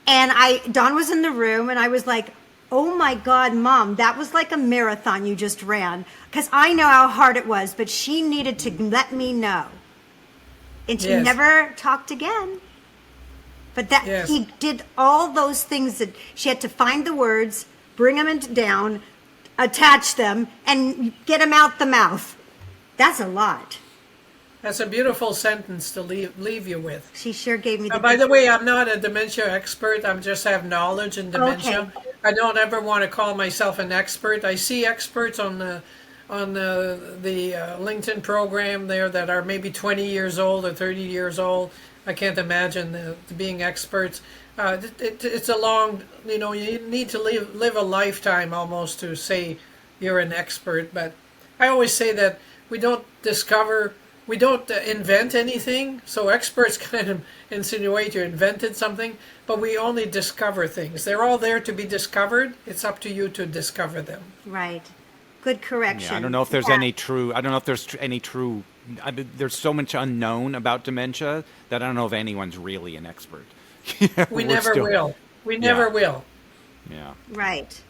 And Dawn was in the room, and I was like, "Oh my God, Mom, that was like a marathon you just ran." Because I know how hard it was, but she needed to let me know. And she Yes. never talked again. But Yes. he did all those things that she had to find the words, bring them down, attach them, and get them out the mouth. That's a lot. That's a beautiful sentence to leave you with. She sure gave me the. By the way, I'm not a dementia expert. I just have knowledge in dementia. Okay. I don't ever want to call myself an expert. I see experts on the LinkedIn program there that are maybe 20 years old or 30 years old. I can't imagine being experts. It's a long, you need to live a lifetime almost to say you're an expert. But I always say that we don't invent anything. So experts kind of insinuate you invented something, but we only discover things. They're all there to be discovered. It's up to you to discover them. Right. Good correction. Yeah, I don't know if there's Yeah. any true. I don't know if there's any true. There's so much unknown about dementia that I don't know if anyone's really an expert. We never will. We never will. Yeah. Right.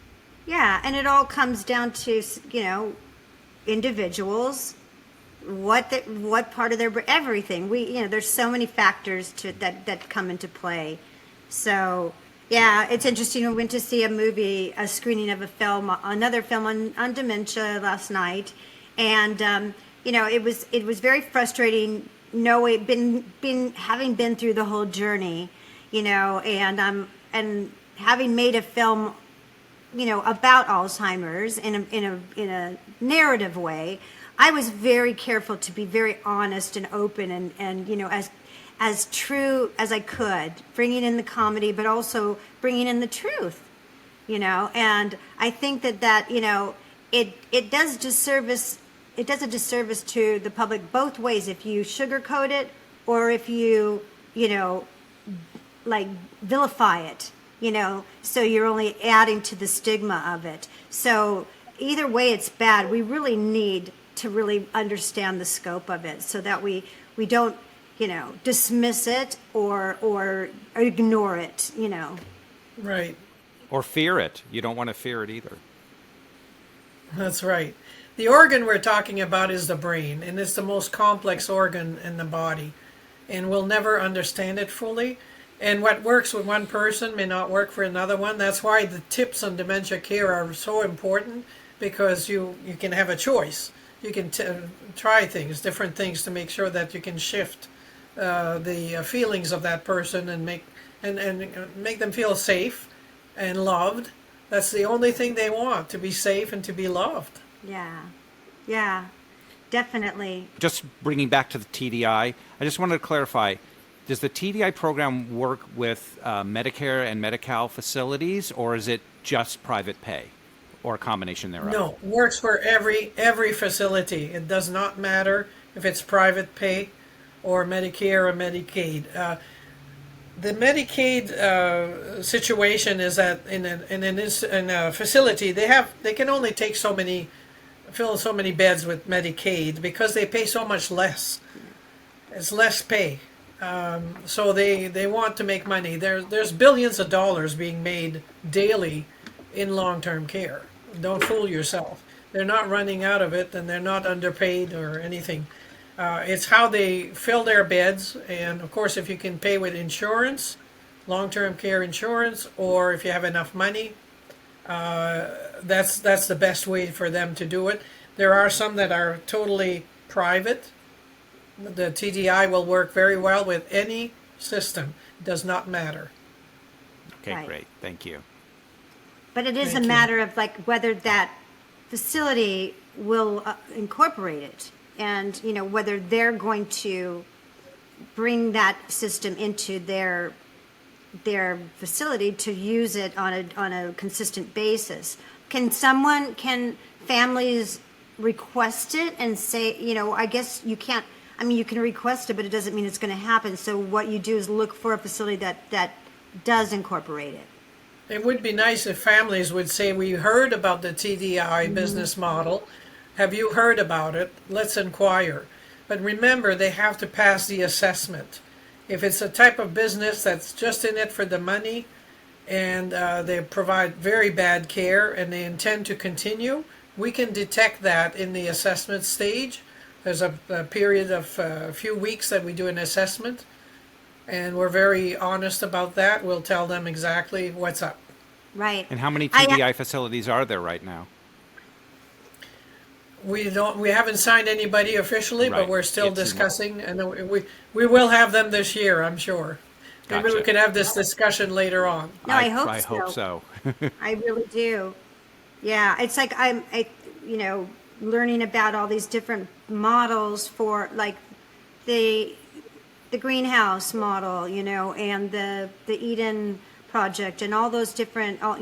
Yeah, and it all comes down to, individuals, what part of their everything. There's so many factors that come into play. So, yeah, it's interesting. We went to see a screening of another film on dementia last night, and it was very frustrating. Having been through the whole journey, and having made a film, about Alzheimer's in a narrative way. I was very careful to be very honest and open and as true as I could, bringing in the comedy, but also bringing in the truth, and I think that it does disservice. It does a disservice to the public both ways if you sugarcoat it or if you, like vilify it, so you're only adding to the stigma of it. So either way, it's bad. We really need to really understand the scope of it so that we don't, dismiss it or ignore it, Right. Or fear it. You don't want to fear it either. That's right. The organ we're talking about is the brain, and it's the most complex organ in the body, and we'll never understand it fully. And what works with one person may not work for another one. That's why the tips on dementia care are so important, because you can have a choice. You can try different things to make sure that you can shift the feelings of that person and make them feel safe and loved. That's the only thing they want, to be safe and to be loved. Yeah, definitely. Just bringing back to the TDI, I just wanted to clarify, does the TDI program work with Medicare and Medi-Cal facilities, or is it just private pay, or a combination thereof? No, works for every facility. It does not matter if it's private pay or Medicare or Medicaid. The Medicaid situation is that in a facility they can only fill so many beds with Medicaid because they pay so much less. It's less pay, so they want to make money. There's billions of dollars being made daily in long-term care. Don't fool yourself. They're not running out of it, and they're not underpaid or anything. It's how they fill their beds, and of course, if you can pay with insurance, long-term care insurance, or if you have enough money, that's the best way for them to do it. There are some that are totally private. The TDI will work very well with any system. It does not matter. Okay, Right. great. Thank you. But it is Thank a you. matter of like whether that facility will incorporate it, and whether they're going to bring that system into their facility to use it on a consistent basis. Can families request it and say, I guess you can't. I mean, you can request it, but it doesn't mean it's going to happen. So what you do is look for a facility that does incorporate it. It would be nice if families would say, we heard about the TDI business model. Have you heard about it? Let's inquire. But remember, they have to pass the assessment. If it's a type of business that's just in it for the money, and they provide very bad care and they intend to continue, we can detect that in the assessment stage. There's a period of a few weeks that we do an assessment, and we're very honest about that. We'll tell them exactly what's up. Right. And how many TDI facilities are there right now? We haven't signed anybody officially, but Right. we're still It's discussing, and we will have them this year, I'm sure. Maybe we Gotcha. can have this discussion later on. No, I hope I so. hope so. I really do. Yeah, it's like I'm learning about all these different models for like the greenhouse model, and the Eden project, and all those different, all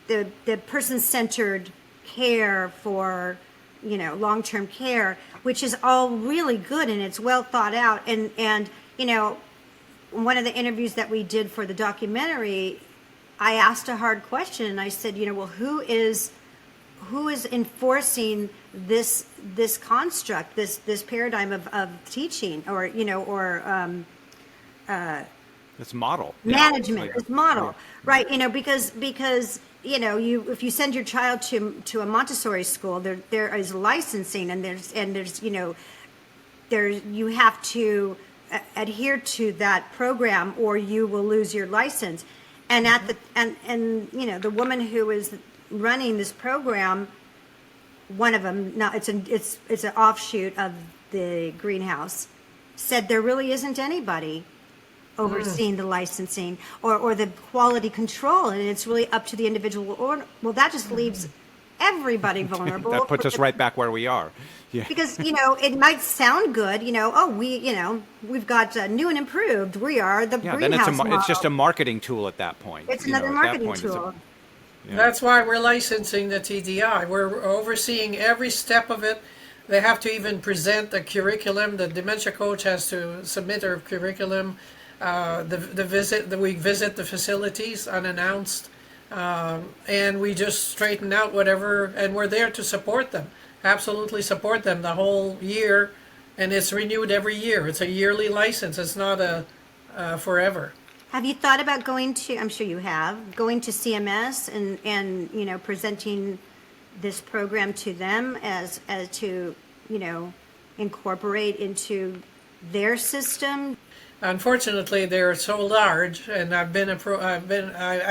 the person-centered care for long-term care, which is all really good and it's well thought out. And one of the interviews that we did for the documentary, I asked a hard question, and I said, well, who is enforcing this construct, this paradigm of teaching, or This model. management, Yeah. this model, right? Because if you send your child to a Montessori school, there is licensing, and there's you have to adhere to that program, or you will lose your license. And at the woman who is running this program, one of them, now it's an offshoot of the greenhouse, said there really isn't anybody overseeing the licensing or the quality control, and it's really up to the individual. Well, that just leaves everybody vulnerable. That puts us right back where we are. Yeah. Because it might sound good, we've got new and improved. We are the Yeah, then greenhouse model. it's just a marketing tool at that point. It's You know, another at that marketing point, it's a- tool. yeah. That's why we're licensing the TDI. We're overseeing every step of it. They have to even present the curriculum. The dementia coach has to submit her curriculum. We visit the facilities unannounced, and we just straighten out whatever, and we're there to support them. Absolutely support them the whole year, and it's renewed every year. It's a yearly license. It's not a forever. Have you thought about going to, I'm sure you have, going to CMS and presenting this program to them as to, incorporate into their system? Unfortunately, they're so large, and I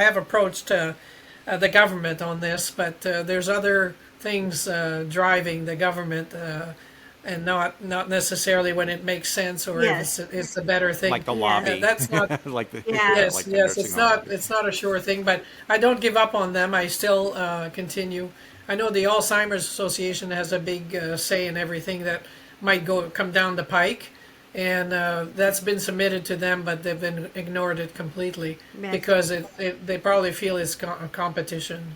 have approached the government on this, but there's other things driving the government, and not necessarily when it makes sense or Yes. if it's a better thing. Like the lobby. That's not. like the, Yeah. Yes, like the yes, nursing it's home not. lobby. It's not a sure thing, but I don't give up on them. I still continue. I know the Alzheimer's Association has a big say in everything that might come down the pike, and that's been submitted to them, but they've been ignored it completely Yes. because they probably feel it's a competition,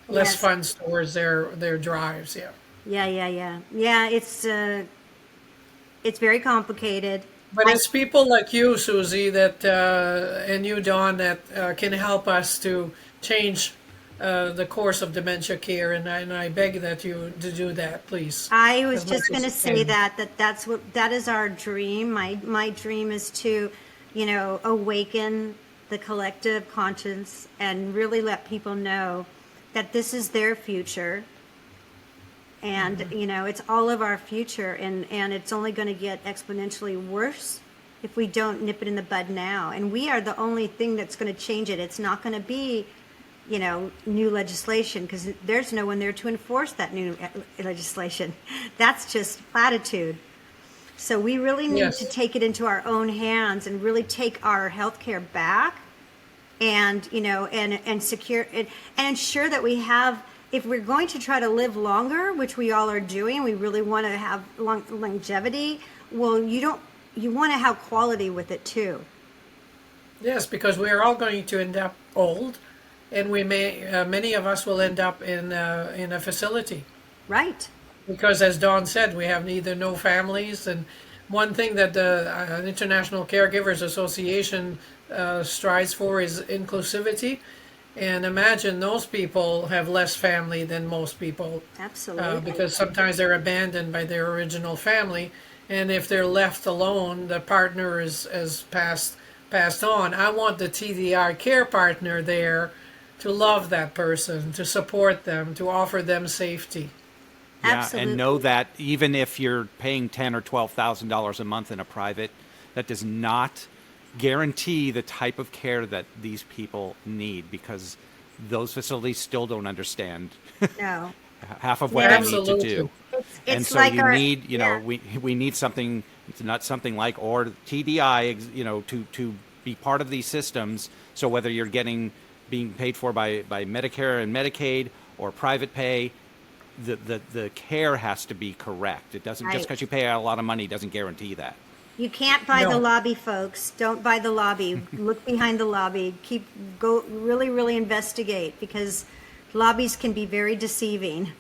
less Yes. funds towards their drives. Yeah. Yeah. It's very complicated. But it's people like you, Susie, that and you, Dawn, that can help us to change the course of dementia care, and I beg that you to do that, please. I was As just much going to as say you can. that is our dream. My dream is to, awaken the collective conscience and really let people know that this is their future, And, it's all of our future, and it's only going to get exponentially worse if we don't nip it in the bud now. And we are the only thing that's going to change it. It's not going to be, new legislation, because there's no one there to enforce that new legislation. That's just platitude. So we really need to take it into our own hands and really take our healthcare back, and and secure it, and ensure that we have. If we're going to try to live longer, which we all are doing, we really want to have longevity. Well, you want to have quality with it too. Yes, because we are all going to end up old, and we may many of us will end up in a facility. Right. Because as Dawn said, we have no families, and one thing that the International Caregivers Association strives for is inclusivity. And imagine those people have less family than most people. Absolutely. Because sometimes they're abandoned by their original family, and if they're left alone, the partner is passed on. I want the TDI care partner there to love that person, to support them, to offer them safety. Yeah, Absolutely. and know that even if you're paying $10,000 or $12,000 a month in a private, that does not guarantee the type of care that these people need, because those facilities still don't understand No. half of what Yeah. they need to do. It's And so like you need, we need something, it's not something like, or TDI, to be part of these systems. So whether you're being paid for by Medicare and Medicaid or private pay, the care has to be correct. It doesn't, just because you pay out a lot of money doesn't guarantee that. You can't buy No. the lobby, folks. Don't buy the lobby. Look behind the lobby. Really, really investigate, because lobbies can be very deceiving.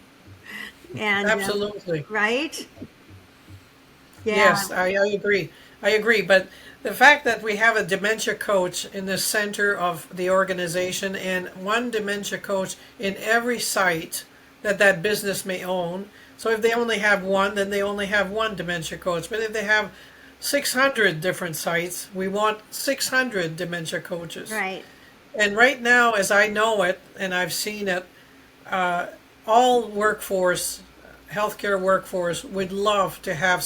And Absolutely. right? Yeah. Yes, I agree. I agree. But the fact that we have a dementia coach in the center of the organization, and one dementia coach in every site that business may own. So if they only have one, then they only have one dementia coach. But if they have 600 different sites, we want 600 dementia coaches. Right. And right now, as I know it, and I've seen it, all healthcare workforce would love to have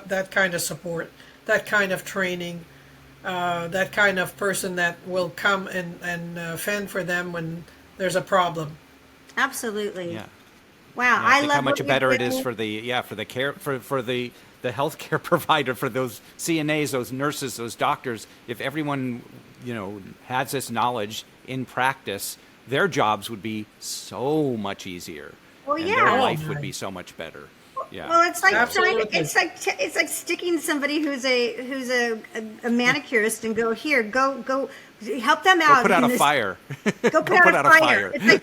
that kind of support, that kind of training, that kind of person that will come and fend for them when there's a problem. Absolutely. Yeah. Wow. I I think love how much what better you're it is doing. for the care for the healthcare provider, for those CNAs, those nurses, those doctors. If everyone has this knowledge in practice, their jobs would be so much easier, Well, and yeah. their life would be so much better. Yeah. Well, it's like Absolutely. it's like sticking somebody who's a manicurist and go help them out. Go put out in a this- fire. Go put out a fire. It's like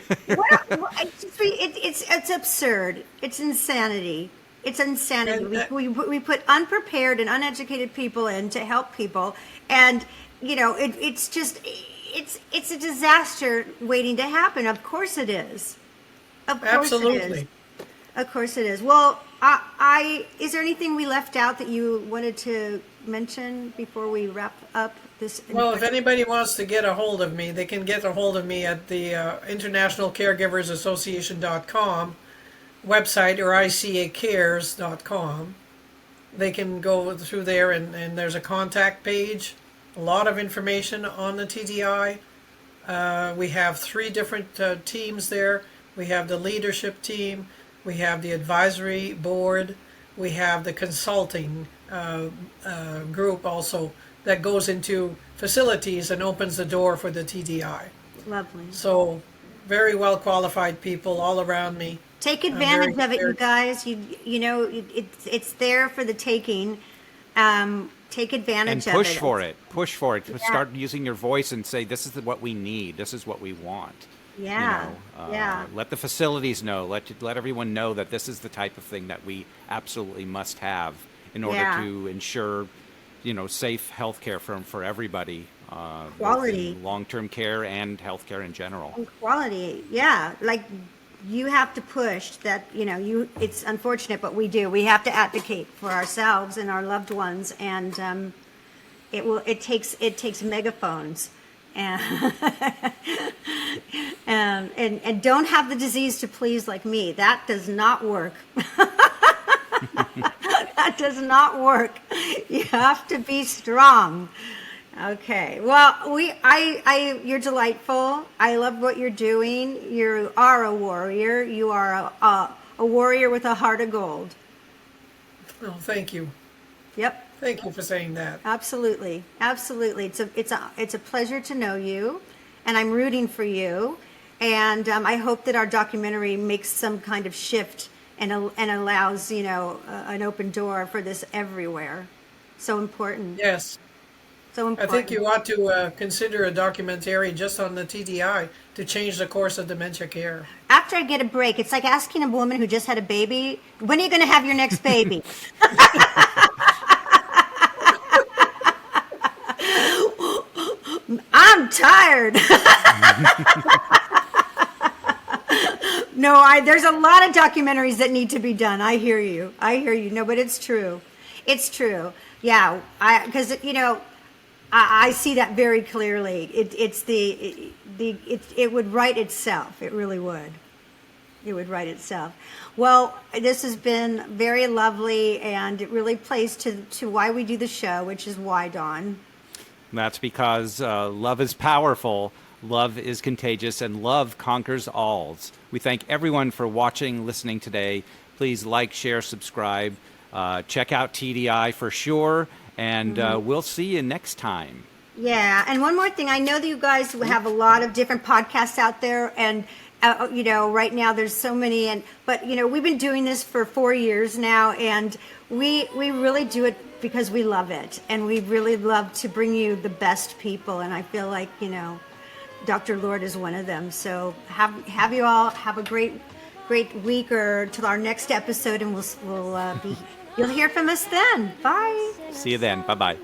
it's absurd. It's insanity. It's insanity. And, We put unprepared and uneducated people in to help people, and it's just it's a disaster waiting to happen. Of course it is. Of course it is. Absolutely. Of course it is. Well, is there anything we left out that you wanted to mention before we wrap up this? Well, if anybody wants to get a hold of me, they can get a hold of me at the International Caregivers Association.com website, or ICAcares.com. They can go through there, and there's a contact page, a lot of information on the TDI. We have 3 different teams there. We have the leadership team, we have the advisory board, we have the consulting group also that goes into facilities and opens the door for the TDI. Lovely. So very well qualified people all around me. Take advantage of it, you very- guys. It's there for the taking. Take advantage And of it. push for it. Push for it. Start using your voice and say, "This is what we need. This is what we want." Yeah. Yeah. Let the facilities know. Let everyone know that this is the type of thing that we absolutely must have in order Yeah. to ensure, safe health care for everybody. Quality. Long-term care and health care in general. Quality. Yeah. Like, you have to push that, it's unfortunate, but we do. We have to advocate for ourselves and our loved ones, and it takes megaphones And, and don't have the disease to please like me. That does not work. That does not work. You have to be strong. Okay. Well, you're delightful. I love what you're doing. You are a warrior. You are a warrior with a heart of gold. Oh, thank you. Yep. Thank you for saying that. Absolutely. Absolutely. It's a pleasure to know you, and I'm rooting for you. And I hope that our documentary makes some kind of shift and allows, an open door for this everywhere. So important. Yes. So I important. think you ought to consider a documentary just on the TDI to change the course of dementia care. After I get a break, it's like asking a woman who just had a baby, when are you going to have your next baby? I'm tired. No, there's a lot of documentaries that need to be done. I hear you. No, but it's true. It's true. Yeah, because I see that very clearly. It would write itself. It really would. It would write itself. Well, this has been very lovely, and it really plays to why we do the show, which is why, Dawn. That's because love is powerful, love is contagious, and love conquers alls. We thank everyone for watching, listening today. Please like, share, subscribe. Check out TDI for sure, and we'll see you next time. Yeah, and one more thing. I know that you guys have a lot of different podcasts out there, and right now there's so many. But we've been doing this for 4 years now, and we really do it because we love it, and we really love to bring you the best people. And I feel like Dr. Lord is one of them. So have you all have a great week, or till our next episode, and you'll hear from us then. Bye. See you then. Bye-bye.